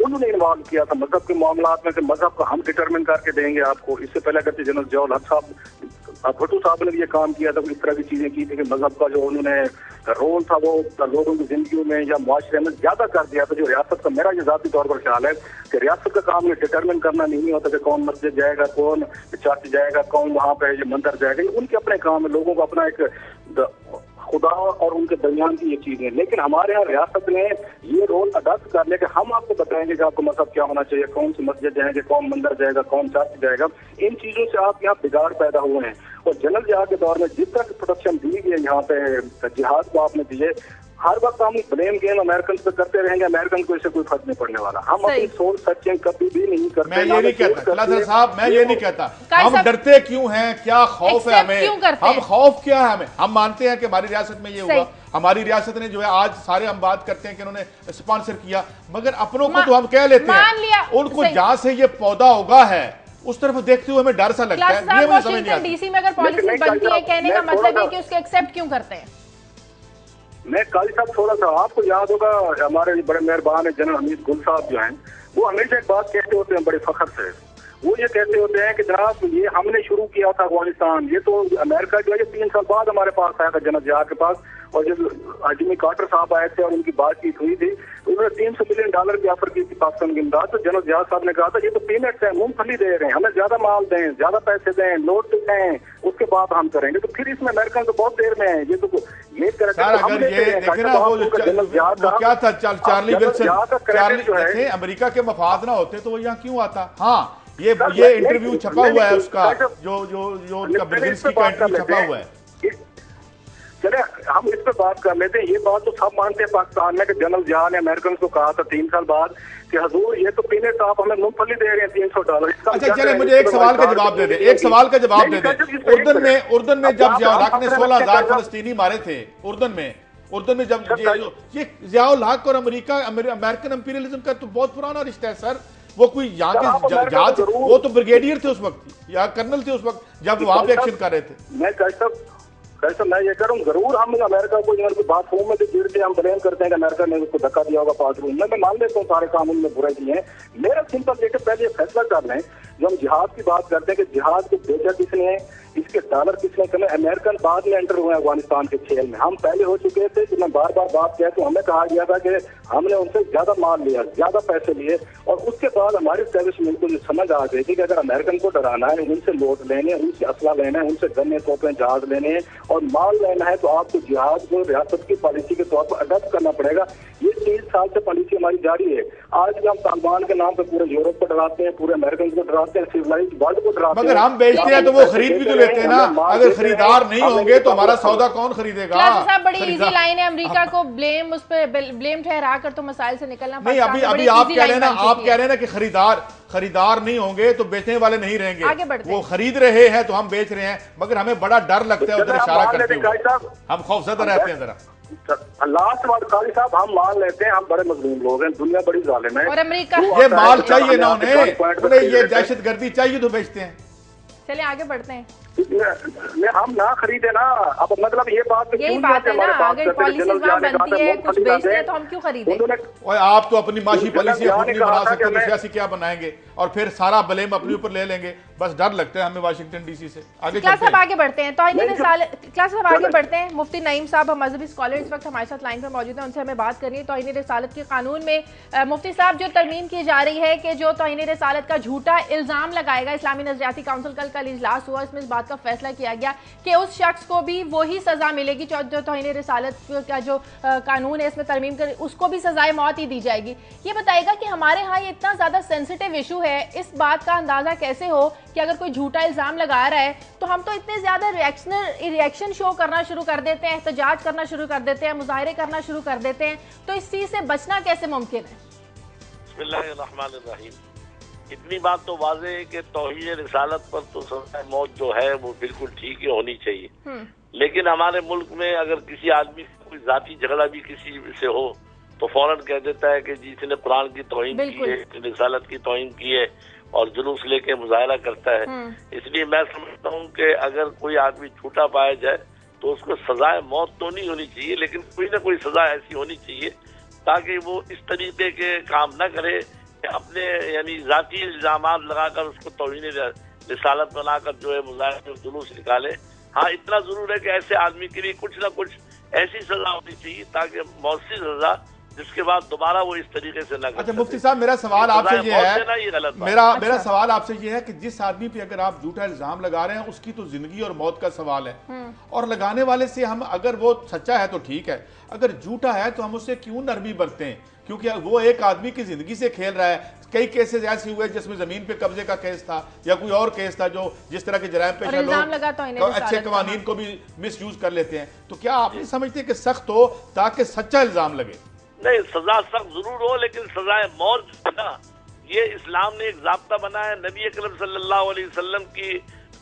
उन्होंने इन्वॉल्व किया था मजहब के मामलात में, कि मजहब को हम डिटरमिन करके देंगे आपको। इससे पहले अगर जनरल ज़ियाउल हक साहब, भुट्टो साहब ने भी ये काम किया था, इस तरह की चीजें की थी कि मजहब का जो उन्होंने रोल था वो लोगों की जिंदगी में या मुआशरे में ज्यादा कर दिया था। जो रियासत का, मेरा ये जाती तौर पर ख्याल है कि रियासत का काम ये डिटरमिन करना नहीं होता कि कौन मस्जिद जाएगा, कौन चर्च जाएगा, कौन वहाँ पे ये मंदिर जाएगा, ये उनके अपने काम है। लोगों को अपना एक खुदा और उनके दरमियान की ये चीजें, लेकिन हमारे यहाँ रियासत ने ये रोल अदा कर लिया कि हम आपको बताएंगे कि आपको मजहब क्या होना चाहिए, कौन सी मस्जिद जाएंगे, कौन मंदिर जाएगा, कौन चर्च जाएगा। इन चीजों से आप यहाँ बिगाड़ पैदा हुए हैं। और जनरल जिहाद के दौर में जिस तरह की प्रोटेक्शन दी गई है यहाँ पे जिहाद को आपने दिए, हर वक्त हम ब्लेम गेम अमेरिकन पे करते रहेंगे, अमेरिकन को इससे कोई फर्क नहीं पड़ने वाला। हम अपनी सोच सच्चे कभी भी नहीं करते। मैं ये नहीं कहता साहब, मैं ये नहीं कहता हम डरते क्यों हैं, क्या खौफ है हमें, हम खौफ क्या है हमें, हम मानते हैं कि हमारी रियासत में ये हुआ, हमारी रियासत ने जो है आज सारे हम बात करते हैं कि उन्होंने स्पॉन्सर किया, मगर अपनों को तो हम कह लेते हैं, उनको जहां से ये पौधा उगा है उस तरफ देखते हुए हमें डर सा लगता है। ये मुझे समझ नहीं आता। डीसी में अगर पॉलिसी बनती है, कहने का मतलब है कि उसको एक्सेप्ट क्यों करते हैं। मैं काली साहब थोड़ा सा, आपको याद होगा हमारे बड़े मेहरबान है जनरल हमीद गुल साहब जो हैं, वो हमेशा एक बात कहते होते हैं बड़े फख्र से, वो ये कहते होते हैं कि जनाब ये हमने शुरू किया था अफगानिस्तान, ये तो अमेरिका जो है 3 साल बाद हमारे पास आया था जनरल जिहाद के पास, और जब जिमी कार्टर साहब आए थे और उनकी बातचीत हुई थी, उन्होंने $300 मिलियन की ऑफर की थी पाकिस्तान की इमदाद। तो जनरल जिहाद साहब ने कहा था ये तो पेमेंट्स हैं, मूंगफली दे रहे हैं, हमें ज्यादा माल दें, ज्यादा पैसे दें, लोड दें, उसके बाद हम करेंगे। तो फिर इसमें अमेरिकन तो बहुत देर में है, ये तो ये क्या था चार्ली विल्सन, अमेरिका के मफाद ना होते तो वो यहाँ क्यों आता। हाँ, ये इंटरव्यू छपा हुआ है उसका, जो उनका ब्रिगेंस्की का इंटरव्यू छपा हुआ है। चले हम इस पे बात कर लेते हैं। ये बात तो सब मानते हैं पाकिस्तान में कि जनरल जिहाद ने अमेरिकन को कहा था 3 साल बाद कि हजूर ये तो पीने से आप हमें मूंगफली दे रहे हैं $300। अच्छा चले मुझे एक सवाल का जवाब दे दे, एक सवाल का जवाब दे दे। उर्दन में जब ज़ियाउल हक ने 16,000 फलस्तीनी मारे थे उर्दन में जब ये ज़ियाउल हक और अमेरिकन इंपीरियलिज्म का तो बहुत पुराना रिश्ता है सर। वो कोई यहाँ के जहाज, वो तो ब्रिगेडियर थे उस वक्त या कर्नल थे उस वक्त जब वहां पे एक्शन कर रहे थे। कैसा मैं ये करूँ, जरूर हम अमेरिका को बाथरूम में गिर के हम ब्लेम करते हैं कि अमेरिका ने उसको धक्का दिया होगा बाथरूम में। मैं मान लेता हूँ सारे कानून में बुराई की है। मेरा सिंपल देखिए, पहले ये फैसला कर लें, जो हम जिहाद की बात करते हैं कि जिहाद को बेचा किसने है, इसके डॉलर किसने कमे। अमेरिकन बाद में एंटर हुए अफगानिस्तान के खेल में, हम पहले हो चुके थे। कि मैं बार बार बात किया तो हमें कहा गया था कि हमने उनसे ज्यादा माल लिया, ज्यादा पैसे लिए, और उसके बाद हमारे एस्टेब्लिशमेंट को समझ आ गई थी कि अगर अमेरिकन को डराना है, उनसे लोट लेने, उनसे असला लेना है, उनसे गन्ने तोपे जहाज लेने हैं और माल लेना है, तो आपको जिहाद को रियासत की पॉलिसी के तौर पर अडॉप्ट करना पड़ेगा। ये 3 साल से पॉलिसी हमारी जारी है। आज भी हम तालिबान के नाम पे पूरे यूरोप को डराते हैं, पूरे अमेरिकन को डराते हैं, सिविलाइज्ड वर्ल्ड को डराते हैं। मगर हम बेचते हैं तो वो खरीद भी तो लेते हैं ना। अगर खरीदार नहीं होंगे तो हमारा सौदा कौन खरीदेगा। बड़ी इजी लाइन है, अमेरिका को ब्लेम, उस पर ब्लेम ठहरा कर तो मसाइल से निकलना नहीं। अभी आप कह रहे हैं ना, आप कह रहे हैं ना कि खरीदार नहीं होंगे तो बेचने वाले नहीं रहेंगे। वो खरीद रहे हैं तो हम बेच रहे हैं, मगर हमें बड़ा डर लगता है उधर इशारा करते हुए, हम खौफजदा रहते हैं जरा। लास्ट बात काली साहब, हम मान लेते हैं हम बड़े मजलूम लोग हैं, दुनिया बड़ी जालिम है, और अमेरिका ये माल चाहिए ना उन्हें, ये दहशतगर्दी चाहिए तो बेचते हैं। चलिए आगे बढ़ते हैं। हम ना खरीदे ना, अब मतलब ये बात यही बात है ना, अगर पॉलिसी बनती है कुछ बेचते हैं तो हम क्यों खरीदें। और आप तो अपनी माशी पॉलिसी अपनी बना सकते हैं, सियासी क्या बनाएंगे और फिर सारा ब्लेम अपने ऊपर ले लेंगे। बस डर लगता है हमें वाशिंगटन डीसी से। आगे क्लास साहब आगे बढ़ते हैं, तो क्लास साहब आगे बढ़ते हैं। मुफ्ती नईम साहब, हम मजहबी स्कॉलर इस वक्त हमारे साथ लाइन पर मौजूद हैं, उनसे हमें बात करनी है तौहीन रिसालत के कानून में। मुफ्ती साहब, जो तरमीम की जा रही है कि जो तौहीन रिसालत का झूठा इल्जाम लगाएगा, इस्लामी नजरियाती काउंसिल कल इजलास हुआ, इसमें इस बात बात का फैसला किया गया कि उस शख्स को भी वही सज़ा मिलेगी जो तौहीन रिसालत का जो कानून है इसमें तरमीम कर उसको भी सजाए मौत ही दी जाएगी। ये बताएगा कि हमारे यहाँ ये इतना ज़्यादा सेंसिटिव इशू है, इस बात का अंदाज़ा कैसे हो कि अगर कोई झूठा इल्ज़ाम लगा रहा है तो हम तो इतने ज़्यादा रिएक्शन शो करना शुरू कर देते हैं, एहतजाज करना शुरू कर देते हैं, मुजाहरे करना शुरू कर देते हैं, तो इस चीज़ से बचना कैसे मुमकिन है? बिस्मिल्लाहिर्रहमानिर्रहीम। इतनी बात तो वाज़ेह है कि तौहीन रिसालत पर तो सज़ाए मौत जो है वो बिल्कुल ठीक ही होनी चाहिए, लेकिन हमारे मुल्क में अगर किसी आदमी से कोई जाती झगड़ा भी किसी से हो तो फौरन कह देता है कि जिसने कुरान की तौहीन की है, रिसालत की तौहीन की है और जुलूस लेके मुजाहरा करता है। इसलिए मैं समझता हूँ कि अगर कोई आदमी झूठा पाया जाए तो उसको सजाए मौत तो नहीं होनी चाहिए, लेकिन कोई ना कोई सजा ऐसी होनी चाहिए ताकि वो इस तरीके के काम न करे कि अपने यानी जाती इल्जाम लगाकर उसको तौहीन रिसालत बनाकर जो है मुजाहरे में जुलूस निकाले। हाँ, इतना जरूर है कि ऐसे आदमी के लिए कुछ ना कुछ ऐसी सजा होनी चाहिए ताकि मौसी सजा जिसके बाद दोबारा वो इस तरीके से ना। अच्छा मुफ्ती साहब, मेरा सवाल आपसे ये है, मेरा सवाल आपसे ये है कि जिस आदमी पे अगर आप झूठा इल्जाम लगा रहे हैं उसकी तो जिंदगी और मौत का सवाल है, और लगाने वाले से हम अगर वो सच्चा है तो ठीक है, अगर झूठा है तो हम उससे क्यों नरमी बरतें हैं? क्योंकि वो एक आदमी की जिंदगी से खेल रहा है। कई केसेस ऐसे हुए जिसमें जमीन पे कब्जे का केस था या कोई और केस था, जो जिस तरह के जराइम पेशा लोग अच्छे कवानीन को भी मिस यूज कर लेते हैं। तो क्या आप नहीं समझते कि सख्त हो ताकि सच्चा इल्जाम लगे? नहीं, सजा सख्त जरूर हो, लेकिन सजाए मौत है ना, ये इस्लाम ने एक ज़ाब्ता बनाया। नबी अकरम सल्लल्लाहु अलैहि वसल्लम की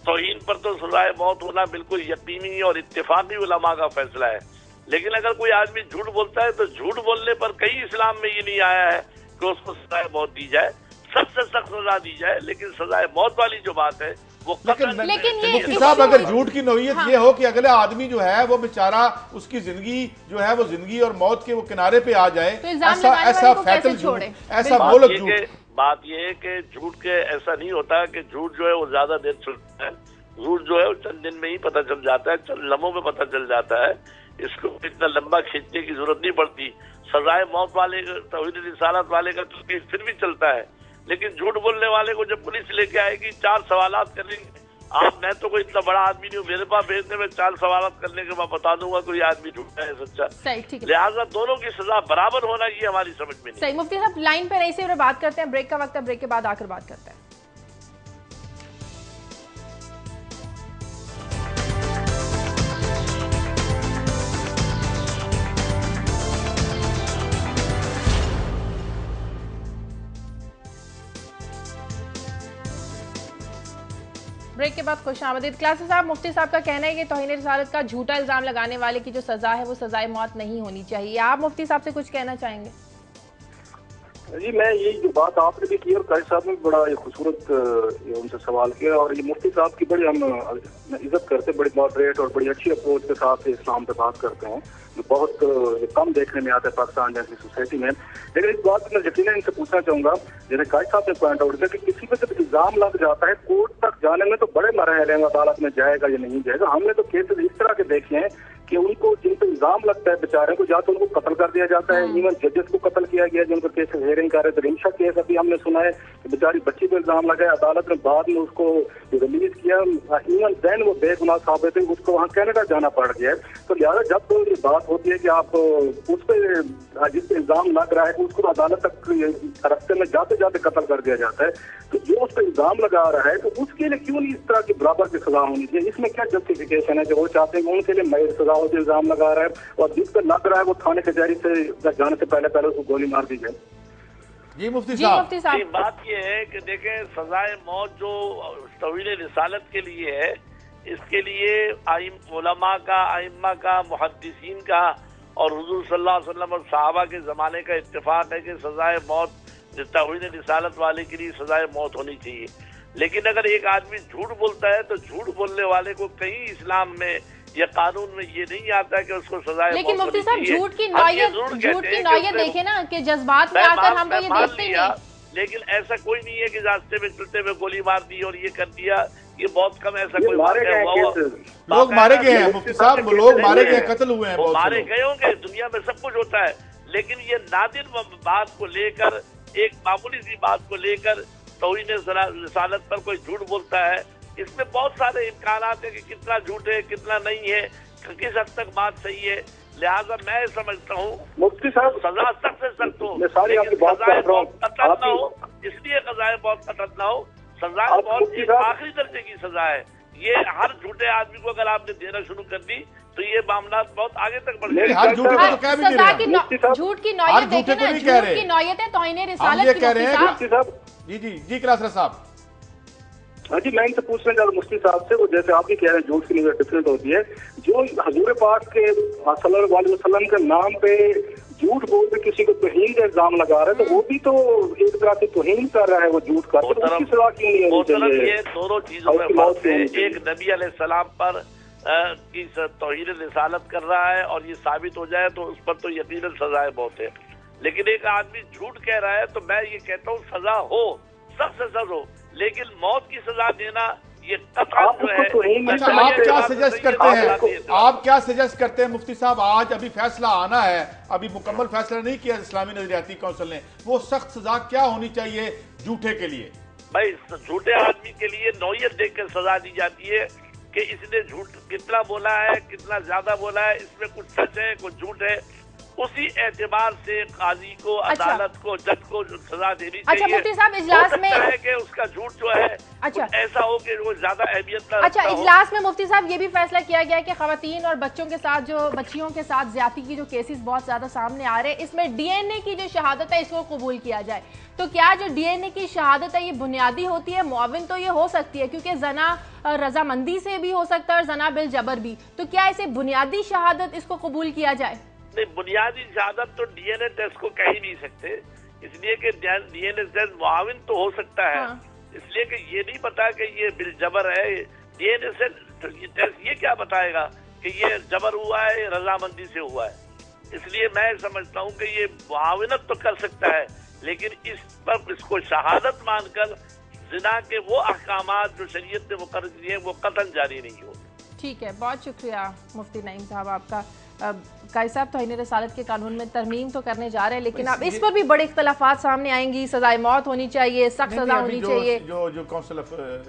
तौहीन पर तो सजाए मौत होना बिल्कुल यकीनी और इत्तेफाकी उलमा का फैसला है। लेकिन अगर कोई आदमी झूठ बोलता है तो झूठ बोलने पर कहीं इस्लाम में ये नहीं आया है कि उसको सजाए मौत दी जाए, सबसे सख्त सजा दी जाए। लेकिन सजाए मौत वाली जो बात है वो लेकिन मुफ्ती साहब, अगर झूठ की नौयत ये हो कि अगला आदमी जो है वो बेचारा उसकी जिंदगी जो है वो जिंदगी और मौत के वो किनारे पे आ जाए, ऐसा फैतल झूठ, ऐसा बोलक झूठ। बात ये है कि झूठ के ऐसा नहीं होता कि झूठ जो है वो ज्यादा देर चलता है। झूठ जो है वो चंद दिन में ही पता चल जाता है, चंद लम्हों में पता चल जाता है। इसको इतना लंबा खींचने की जरूरत नहीं पड़ती। सजाए मौत वाले तौहीन रिसालत वाले का तो फिर भी चलता है, लेकिन झूठ बोलने वाले को जब पुलिस लेके आएगी 4 सवालात करेंगे। मैं तो कोई इतना बड़ा आदमी नहीं हूँ, मेरे पास भेजने में 4 सवालात करने के मैं बता दूंगा कोई आदमी झूठा है सच्चा। लिहाजा दोनों की सजा बराबर होना ये हमारी समझ में नहीं। सही। मुफ्ती साहब लाइन पे रही बात करते हैं, ब्रेक का वक्त है, ब्रेक के बाद आकर बात करते हैं। ब्रेक के बाद खुशामदीद। क्लासेस साहब, मुफ्ती साहब का कहना है कि तौहीन रिसालत का झूठा इल्जाम लगाने वाले की जो सजा है वो सजाए मौत नहीं होनी चाहिए। आप मुफ्ती साहब से कुछ कहना चाहेंगे? जी, मैं ये जो बात आपने भी की और कारी साहब ने बड़ा खूबसूरत उनसे सवाल किया, और ये मुफ्ती साहब की बड़ी हम इज्जत करते, बड़ी मॉडरेट और बड़ी अच्छी अप्रोच के साथ इस्लाम पे बात करते हैं, जो बहुत कम देखने में आता है पाकिस्तान जैसी सोसाइटी में। लेकिन इस बात मैं यकीनन इनसे पूछना चाहूंगा, जैसे कारी साहब ने पॉइंट आउट किया कि किसी पे जब इल्जाम लग जाता है कोर्ट तक जाने में तो बड़े मरहले हैं, अदालत में जाएगा या नहीं जाएगा। हमने तो केसेस इस तरह के देखे हैं कि उनको जिन पर इल्जाम लगता है बेचारे को, या तो उनको कत्ल कर दिया जाता है, इवन जजेस को कत्ल किया गया जिनको केस हेयरिंग कर रहे थे। रिमशा केस अभी हमने सुना है कि बेचारी बच्ची पर इल्जाम लगा, अदालत ने बाद में उसको रिलीज किया, इवन देन वो बेगुनाह साबित है, उसको वहाँ कनाडा जाना पड़ गया। तो लिहाजा जब तो ये बात होती है कि आप उस पर जिस पे इल्जाम लग रहा है उसको अदालत तक रास्ते में जाते जाते कत्ल कर दिया जाता है, तो जो उस पर इल्जाम लगा रहा है तो उसके लिए क्यों नहीं इस तरह की बराबर की सजा होनी चाहिए? इसमें क्या जस्टिफिकेशन है कि वो चाहते हैं उनके लिए मई सजा हो जो इल्जाम लगा रहा है, और जिस पर लग रहा है वो थाने कचहरी से जाने से पहले उसको गोली मार दी जाए? जी मुफ्ती साहब, बात ये है कि देखें, सजाए मौत जो तौहीन रिसालत के लिए है, इसके लिए उलमा का, आइम्मा का, मुहद्दिसीन का और हुजूर सल्लल्लाहु अलैहि वसल्लम और सहाबा के ज़माने का इत्तेफाक है कि सजाए मौत तौहीन रिसालत वाले के लिए सजाए मौत होनी चाहिए। लेकिन अगर एक आदमी झूठ बोलता है तो झूठ बोलने वाले को कहीं इस्लाम में या कानून में ये नहीं आता है कि उसको सजाए मौत। लेकिन मुफ्ती साहब झूठ की नौयत देखे ना कि जज्बात में आकर हम तो ये देखते ही नहीं। लेकिन ऐसा कोई नहीं है कि रास्ते में चलते हुए गोली मार दी और ये कर दिया, ये बहुत कम ऐसा कोई लोग मारे गए हैं मुफ्ती साहब, लोग मारे गए, कत्ल हुए हैं, मारे गए होंगे, दुनिया में सब कुछ होता है। लेकिन ये नादिर बात को लेकर, एक मामूली सी बात को लेकर तौहीन रिसालत पर कोई झूठ बोलता है इसमें बहुत सारे इम्कान है कि कितना झूठ है, कितना नहीं है, किस हद तक बात सही है। लिहाजा मैं समझता हूँ मुफ्ती साहब सजा सख्त से सख्त हो, मैं सारी आपकी बात सजाएं कर रहा हूं। बहुत कठिन ना हो, इसलिए सजाएं बहुत कठिन ना हो, सजाएं बहुत एक आखिरी दर्जे की सजा है। ये हर झूठे आदमी को अगर आपने देना शुरू कर दी तो ये मामला बहुत आगे तक बढ़ जाएगा। हर झूठे को तो कह भी नहीं रहे हैं। झूठ की नौयत देखें ना, झूठ की नौयत है तौहीन रिसालत की। कह रहे हैं मुफ्ती साहब जी क्लासर साहब। हाँ जी, मैं इनसे पूछना चाह रहा मुफ्ती साहब से, वो जैसे आप भी कह रहे हैं झूठ की नजर डिफरेंट होती है, जो हजूर पाक के सल्लल्लाहु अलैहि वसल्लम के नाम पे झूठ बोल के किसी को तौहीन का इल्जाम लगा रहा है, तो वो भी तो एक तरह से तौहीन कर रहा है, वो झूठ कर, तो उसकी सजा क्यों नहीं होनी चाहिए? ये दोनों चीजों में फर्क है। एक नबी अलैहिस्सलाम पर की तौहीन रिसालत कर रहा है और ये साबित हो जाए तो उस पर तो यकीनन सजाएं बहुत है, लेकिन एक आदमी झूठ कह रहा है तो मैं ये कहता हूँ सजा हो, सख्त से सख्त हो, लेकिन मौत की सजा देना ये कतई जो है। अच्छा, आप क्या सजेस्ट करते हैं? आप क्या सजेस्ट करते हैं मुफ्ती साहब? आज अभी फैसला आना है, अभी मुकम्मल फैसला नहीं किया इस्लामी नजरियाती काउंसिल ने, वो सख्त सजा क्या होनी चाहिए झूठे के लिए? भाई झूठे आदमी के लिए नौयत देखकर सजा दी जाती है कि इसने झूठ कितना बोला है, कितना ज्यादा बोला है, इसमें कुछ सच है कुछ झूठ है, उसी एतबार से काजी को, अदालत को, जज को सजा देनी चाहिए। अच्छा मुफ्ती साहब, इजलास में है कि उसका झूठ जो है अच्छा ऐसा हो कि वो ज्यादा अहमियत ना अच्छा इजलास में मुफ्ती साहब ये भी फैसला किया गया है कि खवातीन और बच्चों के साथ जो बच्चियों के साथ ज्यादती की जो केसेस बहुत ज्यादा सामने आ रहे हैं, इसमें डीएनए की जो शहादत है इसको कबूल किया जाए। तो क्या जो डीएनए की शहादत है ये बुनियादी होती है? मुआविन तो ये हो सकती है क्योंकि जना रजामंदी से भी हो सकता है और जना बिल जबर भी, तो क्या इसे बुनियादी शहादत इसको कबूल किया जाए? नहीं, बुनियादी शहादत तो डीएनए टेस्ट को कह ही नहीं सकते, इसलिए कि डीएनए टेस्ट मुआविन तो हो सकता है। हाँ। इसलिए कि ये नहीं पता कि ये बिल जबर है, डीएनए से टेस्ट ये क्या बताएगा कि ये जबर हुआ है, रजामंदी से हुआ है। इसलिए मैं समझता हूँ कि ये मुआविनत तो कर सकता है, लेकिन इस पर इसको शहादत मानकर जिना के वो अहकामात जो शरीयत ने मुकर्रर किए हैं वो कतन जारी नहीं हो। ठीक है, बहुत शुक्रिया मुफ्ती नईम साहब आपका। काई साहब तौहीन रिसालत के कानून में तरमीम तो करने जा रहे हैं, लेकिन अब इस पर भी बड़े इख्तलाफात सामने आएंगी। सजाए मौत होनी चाहिए, सख्त सजा होनी चाहिए। जो काउंसिल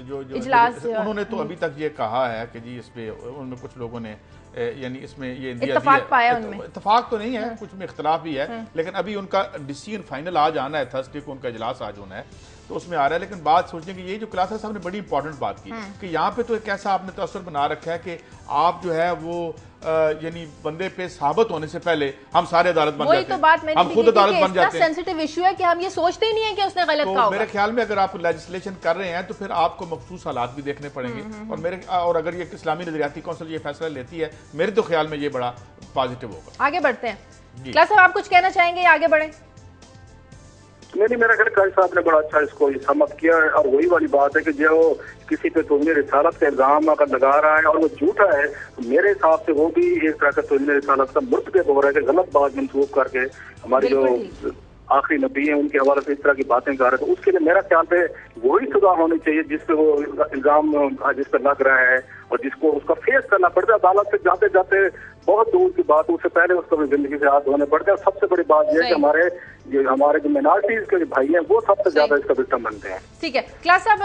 जो इजलास उन्होंने तो अभी तक ये कहा है कि जी इसमें उनमें कुछ लोगों ने यानी इसमें ये इत्तफाक पाया, उनमें इत्तफाक तो नहीं है, कुछ में इख्तलाफ भी है, लेकिन अभी उनका डिसीजन फाइनल आज आना है, थर्सडे को उनका इजलास आज होना है, तो उसमें आ रहा है। लेकिन बात सोचने की ये जो क्लासेस साहब ने बड़ी इंपॉर्टेंट बात की कि यहाँ पे तो एक ऐसा आपने तस्वीर बना रखा है कि आप जो है वो यानी बंदे पे साबित होने से पहले हम सारे अदालत बन जाते हैं, तो बात हम खुद अदालत बन जाते हैं। सेंसिटिव इशू है कि हम ये सोचते ही नहीं है कि उसने गलत कहा होगा। मेरे ख्याल में अगर आप लेजिस्लेशन कर रहे हैं तो फिर आपको मखसूस हालात भी देखने पड़ेंगे, और अगर ये इस्लामी नजरियाती काउंसिल ये फैसला लेती है, मेरे तो ख्याल में ये बड़ा पॉजिटिव होगा। आगे बढ़ते हैं। क्लास साहब आप कुछ कहना चाहेंगे, आगे बढ़े? नहीं, मेरा ख्याल काजी साहब ने बड़ा अच्छा इसको समझ किया है, और वही वाली बात है कि जो किसी पे तौहीन रिसालत का इल्जाम अगर लगा रहा है और वो झूठा है, तो मेरे हिसाब से वो भी एक तरह का तौहीन रिसालत का मुर्तकब हो रहा है कि गलत बात मंसूब करके हमारी जो आखिरी नबी है उनके हवाले से इस तरह की बातें कर रहे हैं। तो उसके लिए मेरा ख्याल पे वही सजा होनी चाहिए जिसपे वो इल्जाम जिस पर लग रहा है और जिसको उसका फेस करना पड़ता है। अदालत से जाते जाते बहुत दूर की बात, उससे पहले उसको भी जिंदगी से हाथ धोने पड़ते हैं। सबसे बड़ी बात यह है कि हमारे जो माइनॉरिटीज के भाई हैं वो सबसे ज्यादा इसका विक्टिम बनते हैं। ठीक है क्लास साहब,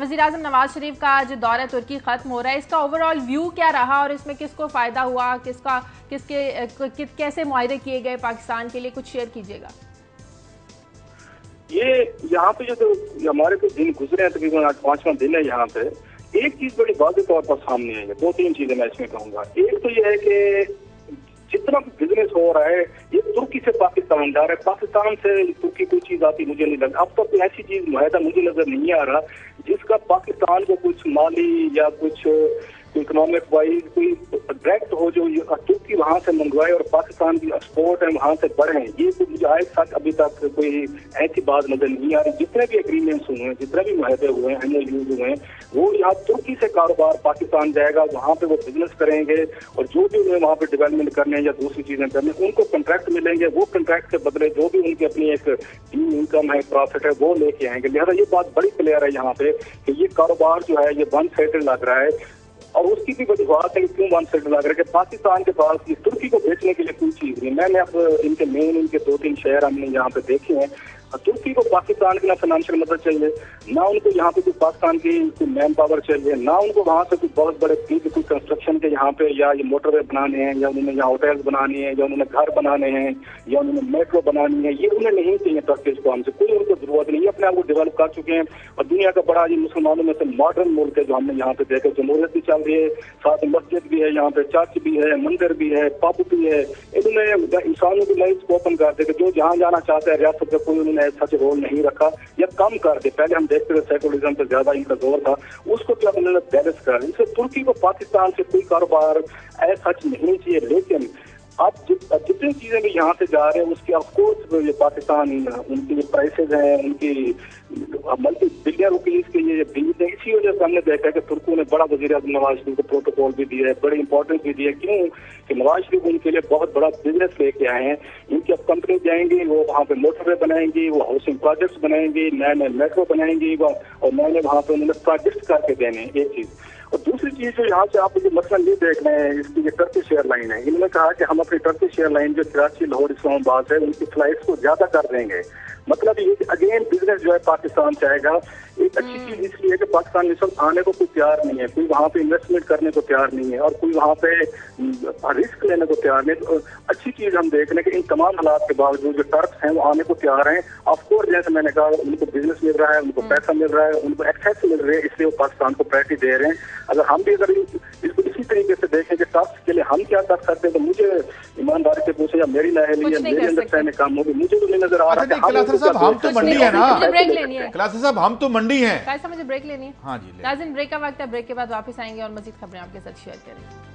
वज़ीर आज़म नवाज शरीफ का जो दौरा तुर्की खत्म हो रहा है, इसका ओवरऑल व्यू क्या रहा और इसमें किसको फायदा हुआ, कैसे मुआहदे किए गए पाकिस्तान के लिए, कुछ शेयर कीजिएगा। ये यहाँ पे जो हमारे कुछ दिन गुजरे हैं, तकरीबन आज 5वां दिन है, यहाँ पे एक चीज बड़ी वाज़ेह तौर पर सामने आई है। 2-3 चीजें मैं इसमें कहूंगा। एक तो ये है कि जितना बिजनेस हो रहा है ये तुर्की से पाकिस्तान जा रहा है, पाकिस्तान से तुर्की कोई चीज आती मुझे नहीं लगा। अब तक कोई ऐसी चीज मुआहदा मुझे नजर नहीं आ रहा जिसका पाकिस्तान को कुछ माली या कुछ इकोनॉमिक वाइज कोई डायरेक्ट हो जो तुर्की वहां से मंगवाए और पाकिस्तान की एक्सपोर्ट है वहां से बढ़े। ये तो मुझे आज तक अभी तक कोई ऐसी बात नजर नहीं आ रही। जितने भी एग्रीमेंट्स हुए हैं, जितने भी मुआहदे हुए हैं, MOUs हुए हैं, वो यहाँ तुर्की से कारोबार पाकिस्तान जाएगा, वहाँ पे वो बिजनेस करेंगे और जो भी उन्हें वहाँ पे डेवलपमेंट करने या दूसरी चीजें करने उनको कॉन्ट्रैक्ट मिलेंगे। वो कॉन्ट्रैक्ट के बदले जो भी उनकी अपनी एक इनकम है, प्रॉफिट है, वो लेके आएंगे। लिहाजा ये बात बड़ी क्लियर है यहाँ पे कि ये कारोबार जो है ये वन साइडेड लग रहा है। और उसकी भी बड़ी बात है कि क्यों वन साइड लग रहा है कि पाकिस्तान के पास ये तुर्की को बेचने के लिए कोई चीज नहीं। मैंने अब इनके 2-3 शहर हमने यहाँ पे देखे हैं, तुर्की को पाकिस्तान की ना फाइनेंशियल मदद चाहिए, ना उनको यहाँ पे कोई पाकिस्तान की मैन पावर चाहिए, ना उनको वहाँ से कोई बहुत बड़े कोई कंस्ट्रक्शन के यहाँ पे या ये मोटरवे बनाने हैं, या उन्होंने यहाँ होटल्स बनाने हैं, या उन्होंने घर बनाने हैं, या उन्होंने मेट्रो बनानी है, ये उन्हें नहीं चाहिए। टर्किश को हमसे कोई उनको जरूरत नहीं है, अपने आप को डेवलप कर चुके हैं और दुनिया का बड़ा ये मुसलमानों में से मॉडर्न मुल्क है जो हमने यहाँ पे देखा। जमहूरियत भी चल रही है, साथ में मस्जिद भी है, यहाँ पे चर्च भी है, मंदिर भी है, पब भी है। इन्होंने इंसानों की लाइफ को ओपन कर दे, जो जहाँ जाना चाहता है रियासत का कोई उन्होंने सच रोल नहीं रखा या कम कर दे। पहले हम देखते थे सेकुलरिज्म पे ज्यादा इनका जोर था, उसको क्या उन्होंने बैलेंस कर। इससे तुर्की को पाकिस्तान से कोई कारोबार ऐसा सच नहीं चाहिए, लेकिन अब जितनी चीजें भी यहाँ से जा रहे हैं उसके ऑफकोर्स ये पाकिस्तान उनकी जो प्राइसेज हैं, उनकी मल्टी बिलियन रुपीज के ये बीज है। इसी वजह से हमने देखा है कि तुर्कों ने बड़ा वजीर आज़म नवाज शरीफ को प्रोटोकॉल भी दिया है, बड़ी इंपॉर्टेंस भी दी है। क्यों कि नवाज शरीफ उनके लिए बहुत बड़ा बिजनेस लेके आए हैं। इनकी अब कंपनी जाएंगी, वो वहाँ पे मोटरवे बनाएंगी, वो हाउसिंग प्रोजेक्ट्स बनाएंगी, नए नए मेट्रो बनाएंगी और नए नए वहाँ पे उन्होंने प्रोजेक्ट करके देने। एक चीज और दूसरी चीज जो यहाँ से आप जो मसला ये देख रहे हैं, इसकी ये टर्किश एयरलाइन है। इन्होंने कहा कि हम अपनी टर्किश एयरलाइन जो कराची, लाहौर, इस्लामाबाद है, उनकी फ्लाइट्स को ज्यादा कर देंगे। मतलब ये अगेन बिजनेस जो है पाकिस्तान चाहेगा। एक अच्छी चीज इसलिए है कि पाकिस्तान इस वक्त आने को कोई तैयार नहीं है, कोई वहाँ पे इन्वेस्टमेंट करने को तैयार नहीं है और कोई वहाँ पे रिस्क लेने को तैयार नहीं। तो अच्छी चीज हम देख रहे हैं कि इन तमाम हालात के बावजूद जो टर्क्स हैं वो आने को तैयार हैं। ऑफकोर्स जैसे मैंने कहा, उनको बिजनेस मिल रहा है, उनको पैसा मिल रहा है, उनको एक्सेस मिल रही है, इसलिए वो पाकिस्तान को प्रायोरिटी दे रहे हैं। अगर हम भी अगर इसको इसी तरीके से देखें कि टर्क्स के लिए हम क्या कर सकते हैं, तो मुझे ईमानदारी से पूछे या मेरी नहली या मेरी अंडरस्टैंडिंग काम होगी, मुझे तो नहीं नजर आ रहा है। हम तो मंडी है ना, ब्रेक लेनी है क्लास साहब, हम तो मंडी है। मुझे ब्रेक लेनी है। हाँ जी, नाज़रीन ब्रेक का वक्त है, ब्रेक के बाद वापस आएंगे और मजीद खबरें आपके साथ शेयर करेंगे।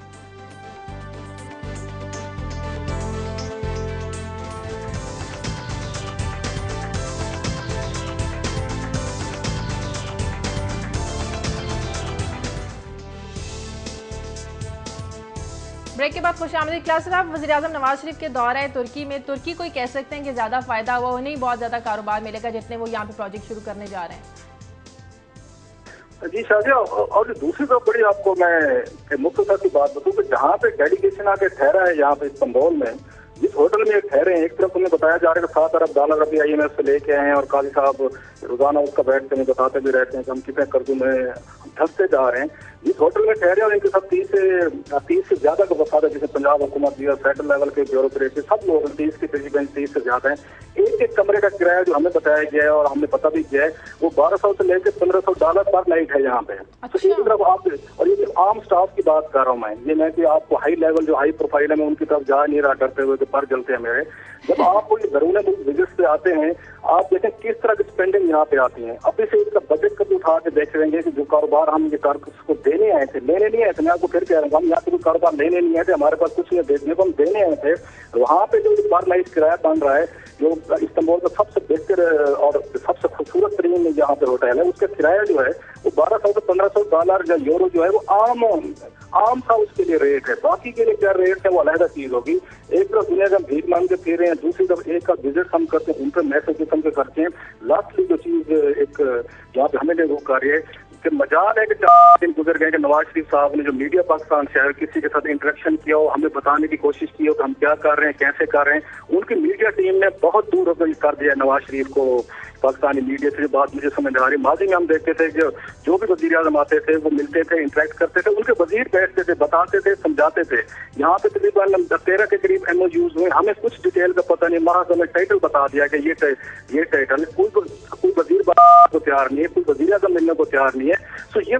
ब्रेक के बाद खुशामदीद। क्लास साहब, वज़ीर आज़म नवाज शरीफ के दौरा है तुर्की में, तुर्की को कह सकते हैं कि ज़्यादा फायदा हुआ, उन्हें बहुत ज़्यादा कारोबार मिलेगा जितने वो यहाँ पे प्रोजेक्ट शुरू करने जा रहे हैं। जी शाजिया, और दूसरी तरफ बड़ी आपको मैं मुख्यता की बात बताऊँ कि जहाँ पे डेलीगेशन आके ठहरा है यहाँ पे इस्तांबुल में, जिस होटल में ठहरे हैं, एक तरफ उन्हें बताया जा रहा है कि $7 अरब अभी IMF से लेके आए हैं और काजी साहब रोजाना उसका बैठ के बताते भी रहते हैं कि हम कितने कर्जों में धंसते जा रहे हैं। जिस होटल में ठहरे और इनके साथ 30 से ज्यादा का वफाद है, जिसे पंजाब हुकूमत दिया, फेडरल लेवल के ब्यूरोक्रेट सब लोग 30 के करीबन 30 से ज्यादा है। एक एक कमरे का किराया जो हमें बताया गया है और हमने पता भी किया है, वो $1200 से लेकर $1500 पर नाइट है यहाँ पे। तो एक तरफ आप, और ये सिर्फ आम स्टाफ की बात कर रहा हूँ मैं, ये मैं कि आपको हाई लेवल जो हाई प्रोफाइल है मैं उनकी तरफ जा नहीं रहा डरते हुए, पर जलते हैं मेरे। जब आप कोई घरेलू विजिट पे आते हैं, आप देखें किस तरह की स्पेंडिंग यहाँ पे आती है। अभी से इसका बजट कभी उठा के देख लेंगे कि जो कारोबार हम ये को देने आए थे, लेने नहीं आए थे। मैं आपको फिर कह रहा हूँ, हम यहाँ पे कोई कारोबार लेने नहीं आए थे, हमारे पास कुछ नहीं देखने को, हम देने आए थे। वहाँ पे जो पर नाइट किराया बन रहा है, जो इस्तांबुल का सबसे बेहतर और सबसे खूबसूरत तरीन जहाँ पे होटल है, उसका किराया जो है वो $1200 से $1500 या यूरो जो है वो आम सा उसके लिए रेट है। बाकी के लिए क्या रेट है वो अलग चीज होगी। एक तरफ दुनिया का भीख मांग के फिर रहे हैं, दूसरी तरफ एक का विजिट हम करते हैं, उन पर मैसेज किस्म के करते हैं। लास्टली जो चीज एक यहाँ पे हमें वो कार्य है कि मजाल है कि 4 दिन गुजर गए कि नवाज शरीफ साहब ने जो मीडिया पाकिस्तान से है किसी के साथ इंटरेक्शन किया हो, हमें बताने की कोशिश की हो कि हम क्या कर रहे हैं, कैसे कर रहे हैं। उनकी मीडिया टीम ने बहुत दूर कर दिया नवाज शरीफ को पाकिस्तानी मीडिया से। जो बात मुझे समझ आ रही, माजी में हम देखते थे कि जो भी वजीर आज़म आते थे वो मिलते थे, इंटरेक्ट करते थे, उनके वजीर बैठते थे, बताते थे, समझाते थे। यहाँ पे तकरीबन 13 के करीब MOUs हुए, हमें कुछ डिटेल का पता नहीं, महाराज हमें टाइटल बता दिया कि ये टाइटल, कोई वजीर को तैयार नहीं है, कोई वजीर आज़म मिलने को तैयार नहीं है। तो ये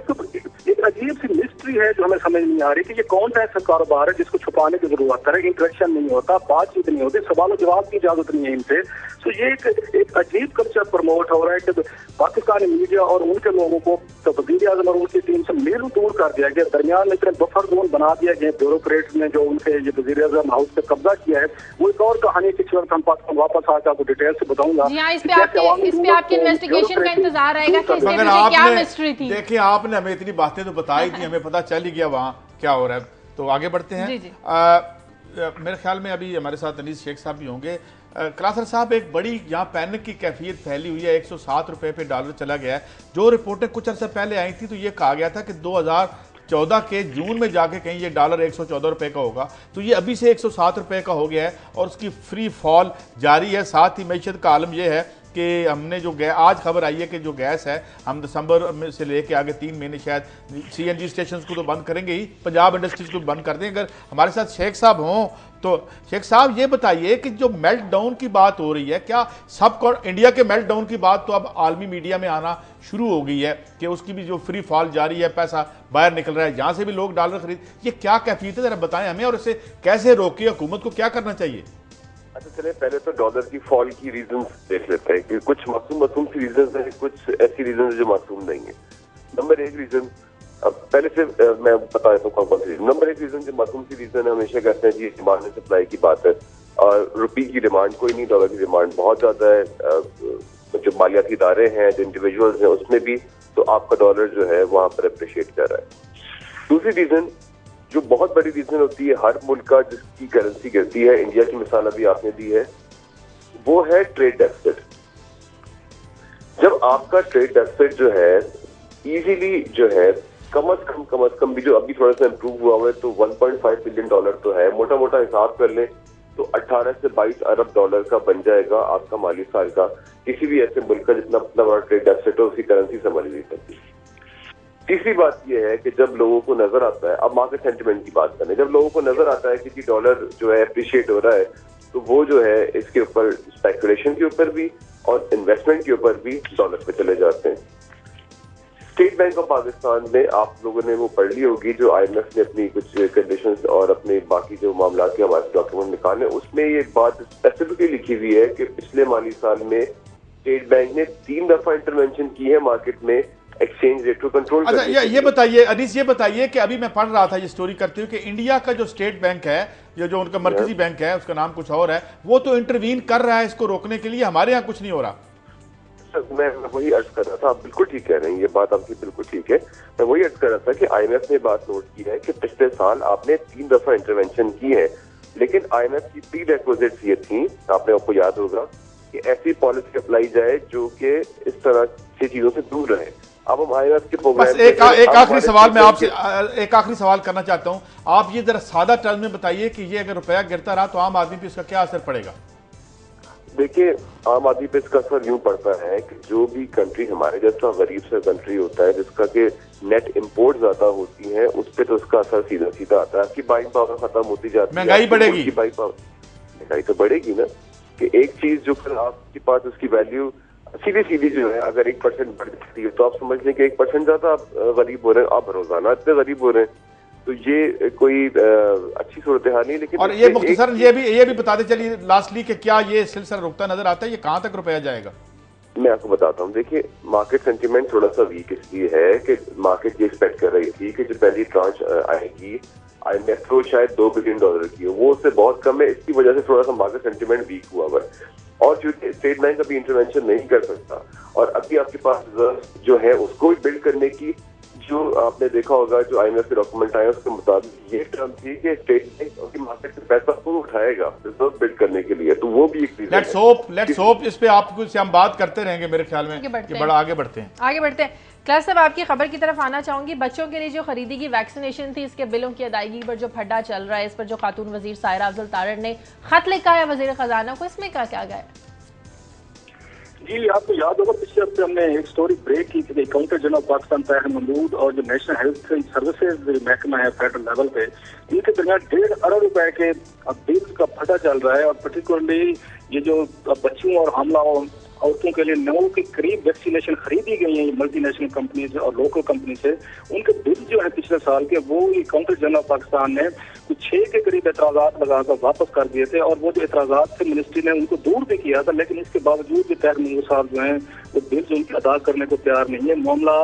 एक अजीब सी मिस्ट्री है जो हमें समझ नहीं आ रही कि ये कौन सा ऐसा कारोबार है जिसको छुपाने की जरूरत है। इंटरेक्शन नहीं होता, बातचीत नहीं होती, सवाल जवाब की इजाजत नहीं है इनसे। तो ये एक अजीब कल्चर प्रमोट हो रहा है कि पाकिस्तानी मीडिया और उनके लोगों को तो वज़ीर आज़म और उनकी टीम से मेल दूर कर दिया गया, दरमियान में इतने बफर जोन बना दिया गया। ब्यूरोक्रेट्स ने जो उनसे ये वज़ीर आज़म हाउस पे कब्जा किया है, वो एक और कहानी किसी वक्त हम पाकिस्तान वापस आकर आपको डिटेल से बताऊंगा। इस पे आपकी इन्वेस्टिगेशन का इंतजार रहेगा कि इसके पीछे क्या मिस्ट्री थी। देखिए, आपने हमें इतनी बातें तो बताई थी, हमें पता चल ही गया वहाँ क्या हो रहा है। तो आगे बढ़ते हैं। मेरे ख्याल में अभी हमारे साथ अनीस शेख साहब भी होंगे। क्लासर साहब, एक बड़ी यहाँ पैनिक की कैफियत फैली हुई है, 107 रुपए पे डॉलर चला गया है। जो रिपोर्टें कुछ अर्से पहले आई थी तो ये कहा गया था कि 2014 के जून में जाके कहीं ये डॉलर 114 रुपए का होगा, तो ये अभी से 107 रुपए का हो गया है और उसकी फ्री फॉल जारी है। साथ ही मैशत का आलम यह है कि हमने जो गैस, आज खबर आई है कि जो गैस है हम दिसंबर में से लेके आगे 3 महीने शायद CNG स्टेशन को तो बंद करेंगे ही, पंजाब इंडस्ट्रीज को बंद कर दें। अगर हमारे साथ शेख साहब हों तो शेख साहब ये बताइए कि जो मेल्ट डाउन की बात हो रही है, क्या सब इंडिया के मेल्ट डाउन की बात तो अब आलमी मीडिया में आना शुरू हो गई है कि उसकी भी जो फ्री फॉल जारी है, पैसा बाहर निकल रहा है, जहां से भी लोग डॉलर खरीद, ये क्या कैफियत है, जरा बताएं हमें, और इसे कैसे रोके, हुकूमत को क्या करना चाहिए? अच्छा चले पहले तो डॉलर की फॉल की रीजंस देख लेते हैं कि कुछ मासूम सी रीजंस है, कुछ ऐसी रीजंस जो मासूम नहीं है। नंबर 1 रीजन, अब पहले से मैं बता देता हूँ कौन कौन सी रीजन। नंबर 1 रीजन जो मासूम सी रीजन है, हमेशा कहते हैं जी डिमांड एंड सप्लाई की बात है, और रुपये की डिमांड कोई नहीं, डॉलर की डिमांड बहुत ज्यादा है। जो मालियाती इदारे हैं, जो इंडिविजुअल्स हैं, उसमें भी तो आपका डॉलर जो है वहां पर अप्रिशिएट कर रहा है। दूसरी रीजन जो बहुत बड़ी रीजन होती है हर मुल्क का जिसकी करेंसी गिरती है, इंडिया की मिसाल अभी आपने दी है, वो है ट्रेड डेफिसिट। जब आपका ट्रेड डेफिसिट जो है इजीली जो है कम अज कम भी जो अभी थोड़ा सा इंप्रूव हुआ है तो 1.5 बिलियन डॉलर तो है, मोटा मोटा हिसाब कर लें तो 18 से 22 अरब डॉलर का बन जाएगा आपका माली साल का, किसी भी ऐसे मुल्क का जितना अपना बड़ा ट्रेड डेफिसिट हो उसकी करेंसी संभाली नहीं सकती। तीसरी बात यह है कि जब लोगों को नजर आता है, अब मार्केट सेंटिमेंट की बात करें, जब लोगों को नजर आता है कि डॉलर जो है अप्रिशिएट हो रहा है, तो वो जो है इसके ऊपर स्पेकुलेशन के ऊपर भी और इन्वेस्टमेंट के ऊपर भी डॉलर पे चले जाते हैं। स्टेट बैंक ऑफ पाकिस्तान में आप लोगों ने वो पढ़ ली होगी, जो IMF ने अपनी कुछ कंडीशंस और अपने बाकी जो मामला के हमारे डॉक्यूमेंट निकाले, उसमें ये बात स्पेसिफिकली लिखी हुई है कि पिछले माली साल में स्टेट बैंक ने 3 दफा इंटरवेंशन की है मार्केट में एक्सचेंज रेट को कंट्रोल। अच्छा ये बताइए अनीस, ये बताइए कि अभी मैं पढ़ रहा था ये स्टोरी करते हुए कि इंडिया का जो स्टेट बैंक है, ये जो उनका मरकजी बैंक है, उसका नाम कुछ और है, वो तो इंटरवीन कर रहा है इसको रोकने के लिए, हमारे यहाँ कुछ नहीं हो रहा। मैं वही अर्ज कर रहा था, आप बिल्कुल ठीक कह रहे हैं, ये बात आपकी बिल्कुल ठीक है। मैं वही अर्ज कर रहा था कि IMF ने बात नोट की है कि पिछले साल आपने 3 दफा इंटरवेंशन की है, लेकिन IMF की प्री रिक्विजिट्स ये थी, आपको याद होगा, कि ऐसी पॉलिसी अप्लाई जाए जो कि इस तरह की चीजों से दूर रहे। अब हम IMF के प्रोग्राम एक आखिरी सवाल मैं आपसे एक आखिरी सवाल करना चाहता हूं, आप ये जरा सादा टर्म में बताइए कि ये अगर रुपया गिरता रहा तो आम आदमी पे इसका क्या असर पड़ेगा? देखिए, आम आदमी पे इसका असर यूं पड़ता है कि जो भी कंट्री हमारे जैसा गरीब से कंट्री होता है, जिसका के नेट इंपोर्ट ज्यादा होती है, उस पर तो उसका असर सीधा सीधा आता है। आपकी बाइंग पावर खत्म होती जाती है, महंगाई बढ़ेगी, महंगाई तो बढ़ेगी ना, कि एक चीज जो फिर आपके पास उसकी वैल्यू सीधी जो है अगर 1% बढ़ जाती है तो आप समझ लें कि 1% ज्यादा आप गरीब हो रहे हैं, आप रोजाना इतने गरीब हो रहे हैं, तो ये कोई अच्छी सूरत हाल नहीं। लेकिन और ये मुख्तसर ये भी बताते चलिए लास्टली कि क्या ये सिलसिला रुकता नजर आता है, ये कहाँ तक रुपया जाएगा? मैं आपको बताता हूँ। देखिए, मार्केट सेंटीमेंट थोड़ा सा वीक इसलिए है कि मार्केट ये एक्सपेक्ट कर रही थी कि जो पहली ट्रांच आएगी IMF तो शायद $2 बिलियन की हो, वो उससे बहुत कम है, इसकी वजह से थोड़ा सा मार्केट सेंटीमेंट वीक हुआ हुआ है। और चूंकि स्टेट बैंक अभी इंटरवेंशन नहीं कर सकता और अभी आपके पास रिजर्व जो है उसको भी बिल्ड करने की, जो आपने देखा होगा जो IMF के डॉक्यूमेंट आए उसके मुताबिक ये टर्म थी कि स्टेट बैंक की मार्केट से पैसा खुद उठाएगा रिजर्व बिल्ड करने के लिए, तो वो भी एक रीजन है। लेट्स होप इस पे आपको से हम बात करते रहेंगे, मेरे ख्याल में कि बड़ा आगे बढ़ते हैं। क्लास साहब, आपकी खबर की तरफ आना चाहूंगी। बच्चों के लिए जो खरीदी की वैक्सीनेशन थी, इसके बिलों की अदायगी पर जो फड्डा चल रहा है, इस पर जो खातून वजीर सायरा अफजल तारड़ ने खत लिखा है वजीर खजाना को, इसमें क्या क्या गया? जी, आपको याद होगा पिछले हफ्ते हमने एक स्टोरी ब्रेक की थी, काउंटर जनरल पाकिस्तान ताहिर महमूद और जो नेशनल हेल्थ सर्विसेज महकमा है फेडरल लेवल पे, इनके दरमियान 1.5 अरब रुपए के बिल का फटा चल रहा है। और पर्टिकुलरली ये जो बच्चों और हमला औरतों के लिए 9 के करीब वैक्सीनेशन खरीदी गई है मल्टीनेशनल कंपनी से और लोकल कंपनी से, उनके बिल जो है पिछले साल के, वो काउंटर जनरल पाकिस्तान ने कुछ 6 के करीब एतराजात लगाकर वापस कर दिए थे। और वो जो एतराजात थे मिनिस्ट्री ने उनको दूर भी किया था, लेकिन इसके बावजूद भी ताहिर महमूद साहब जो है वो बिल जो उनके अदा करने को तैयार नहीं है। मामला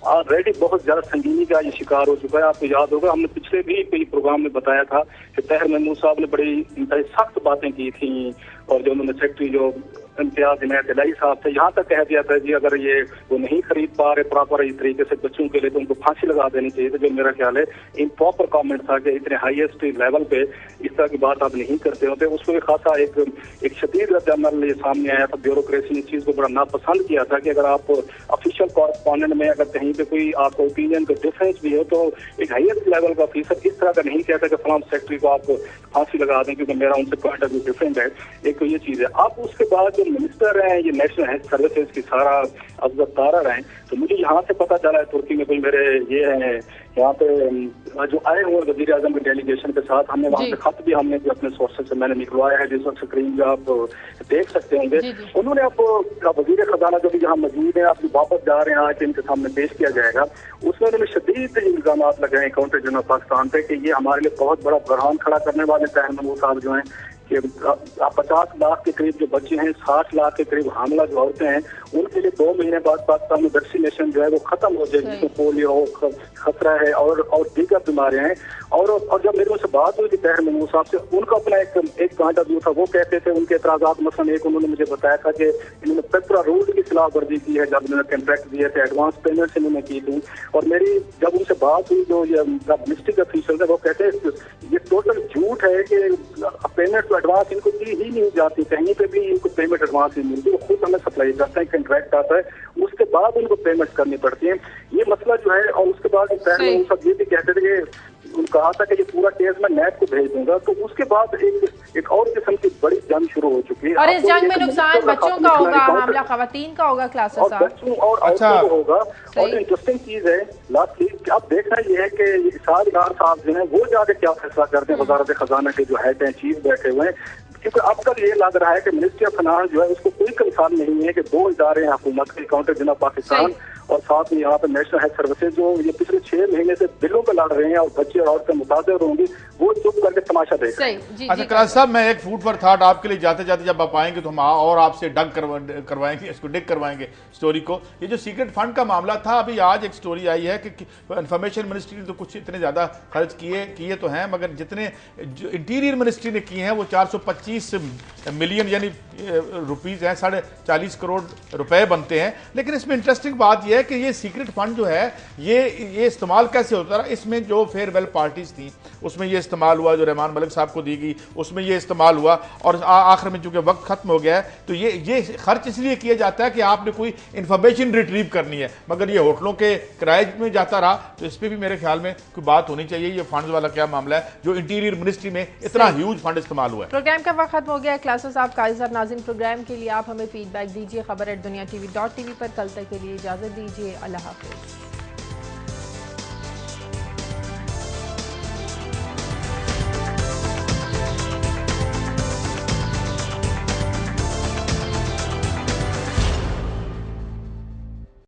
ऑलरेडी बहुत ज्यादा संगीनी का ये शिकार हो चुका है। आपको याद होगा हमने पिछले भी कई प्रोग्राम में बताया था कि ताहिर महमूद साहब ने बड़ी इंतहाई सख्त बातें की थी, और जो उन्होंने सेक्रेटरी जो इम्तियाज इनायत इलाही साहब थे, यहाँ तक कह दिया था जी अगर ये वो नहीं खरीद पा रहे प्रॉपर इस तरीके से बच्चों के लिए तो उनको फांसी लगा देनी चाहिए। तो जो मेरा ख्याल है इम्प्रॉपर कमेंट था कि इतने हाईएस्ट लेवल पे इस तरह की बात आप नहीं करते होते। उसको भी खासा एक शदीद रद्द-ए-अमल ये सामने आया था। ब्यूरोक्रेसी ने इस चीज को बड़ा नापसंद किया था कि अगर आप ऑफिशियल कॉरेस्पॉन्डेंट में अगर कहीं पे कोई आपको ओपिनियन का डिफरेंस भी हो तो एक हाईएस्ट लेवल का ऑफिसर इस तरह का नहीं कहता कि फलां सेक्रेटरी को आप फांसी लगा दें क्योंकि मेरा उनसे पॉइंट ऑफ व्यू डिफरेंट है। एक तो ये चीज है। अब उसके बाद जो मिनिस्टर हैं, ये नेशनल हेल्थ सर्विसेज की सारा अफजल तारा हैं। तो मुझे यहाँ से पता चला है, तुर्की में कोई मेरे ये हैं यहाँ पे जो आए हुए वजीर आजम के डेलीगेशन के साथ, हमने वहाँ पे खत भी हमने भी अपने सोर्सेज से मैंने निकलवाया है, जिस वक्त स्क्रीन पे आप देख सकते होंगे। उन्होंने अब वजीर खजाना जो भी यहाँ मौजूद है, आप वापस जा रहे हैं, आज इनके सामने पेश किया जाएगा, उसमें उन्होंने शदीद इल्जाम लगाए काउंटर जनरल पाकिस्तान पे कि ये हमारे लिए बहुत बड़ा बहरान खड़ा करने वाले ताहिर महमूद साहब जो हैं कि 50 लाख के करीब जो बच्चे हैं, 60 लाख के करीब हामला जो औरतें हैं, उनके लिए 2 महीने बाद पाकिस्तान में वैक्सीनेशन जो है वो खत्म हो जाएगी, जिसमें पोलियो हो, खतरा है और दीगर बीमारियां हैं। और जब मेरे मुझसे बात हुई थी ताहिर महमूद साहब से, उनका अपना एक कांटा जो था वो कहते थे, उनके एतराज़ात मसलन एक उन्होंने मुझे बताया था कि इन्होंने पेपरा रूल की खिलाफ वर्जी की है, जब इन्होंने कॉन्ट्रैक्ट दिए थे, एडवांस पेमेंट्स इन्होंने की थी। और मेरी जब उनसे बात हुई, जो ये मिनिस्ट्री ऑफिशियल है वो कहते हैं ये टोटल झूठ है कि पेमेंट एडवांस इनको दी ही नहीं जाती, कहीं पे भी इनको पेमेंट एडवांस नहीं मिलती, वो खुद हमें सप्लाई करते हैं, कॉन्ट्रैक्ट आता है, उसके बाद उनको पेमेंट करनी पड़ती है। ये मसला जो है, और उसके बाद सब ये भी कहते थे कि उन्होंने कहा था कि ये पूरा केस मैं नैब को भेज दूंगा। तो उसके बाद एक और किस्म की बड़ी जंग शुरू हो चुकी है, और इस जंग में नुकसान बच्चों का होगा, मामला खवातीन का होगा, क्लासेस और बच्चों और औरतों को होगा। और इंटरेस्टिंग चीज है लास्टली, अब देखना ये है कि इसाद डार साहब जो है वो जाके क्या फैसला करते हैं, वजारत खजाना के जो हेड हैं, चीफ बैठे हुए हैं, क्योंकि अब तक ये लग रहा है कि मिनिस्ट्री ऑफ फाइनेंस जो है उसको कोई कंसर्न नहीं है कि 2 इदारे हैं हुकूमत के, काउंटर जनरल पाकिस्तान और साथ में यहाँ पे नेशनल हेल्थ सर्विसेज, जो ये पिछले 6 महीने से बिलों पर लड़ रहे हैं और बच्चे और औरतें मुतासर होंगी, वो चुप करके तमाशा देख रहे हैं। अच्छा कराची साहब, मैं एक फूड फॉर थॉट आपके लिए जाते जाते जब आप आएंगे तो हम और आपसे डग करवाएंगे, इसको डिग करवाएंगे स्टोरी को। ये जो सीक्रेट फंड का मामला था, अभी आज एक स्टोरी आई है कि इंफॉर्मेशन मिनिस्ट्री ने तो कुछ इतने ज्यादा खर्च किए तो हैं, मगर जितने जो इंटीरियर मिनिस्ट्री ने किए हैं वो 425 मिलियन यानी रुपीज हैं, 40 करोड़ रुपए बनते हैं। लेकिन इसमें इंटरेस्टिंग बात यह है कि ये सीक्रेट फंड जो है ये इस्तेमाल कैसे होता रहा। इसमें जो फेयरवेल पार्टीज थी उसमें ये इस्तेमाल हुआ, जो रहमान मलिक साहब को दी गई उसमें ये इस्तेमाल हुआ, और आखिर में चूंकि वक्त खत्म हो गया है तो ये खर्च इसलिए किया जाता है कि आपने कोई इंफॉर्मेशन रिट्रीव करनी है, मगर ये होटलों के किराए में जाता रहा। तो इस पर भी मेरे ख्याल में कोई बात होनी चाहिए, ये फंड वाला क्या मामला है जो इंटीरियर मिनिस्ट्री में इतना ह्यूज फंड इस्तेमाल हुआ है। प्रोग्राम का वक्त खत्म हो गया। क्लासेस साहब, काजी साहब, नाज़रीन, प्रोग्राम के लिए आप हमें फीडबैक दीजिए, खबर@दुनिया TV.tv पर। कल तक के लिए इजाजत दीजिए, अल्लाह हाफिज।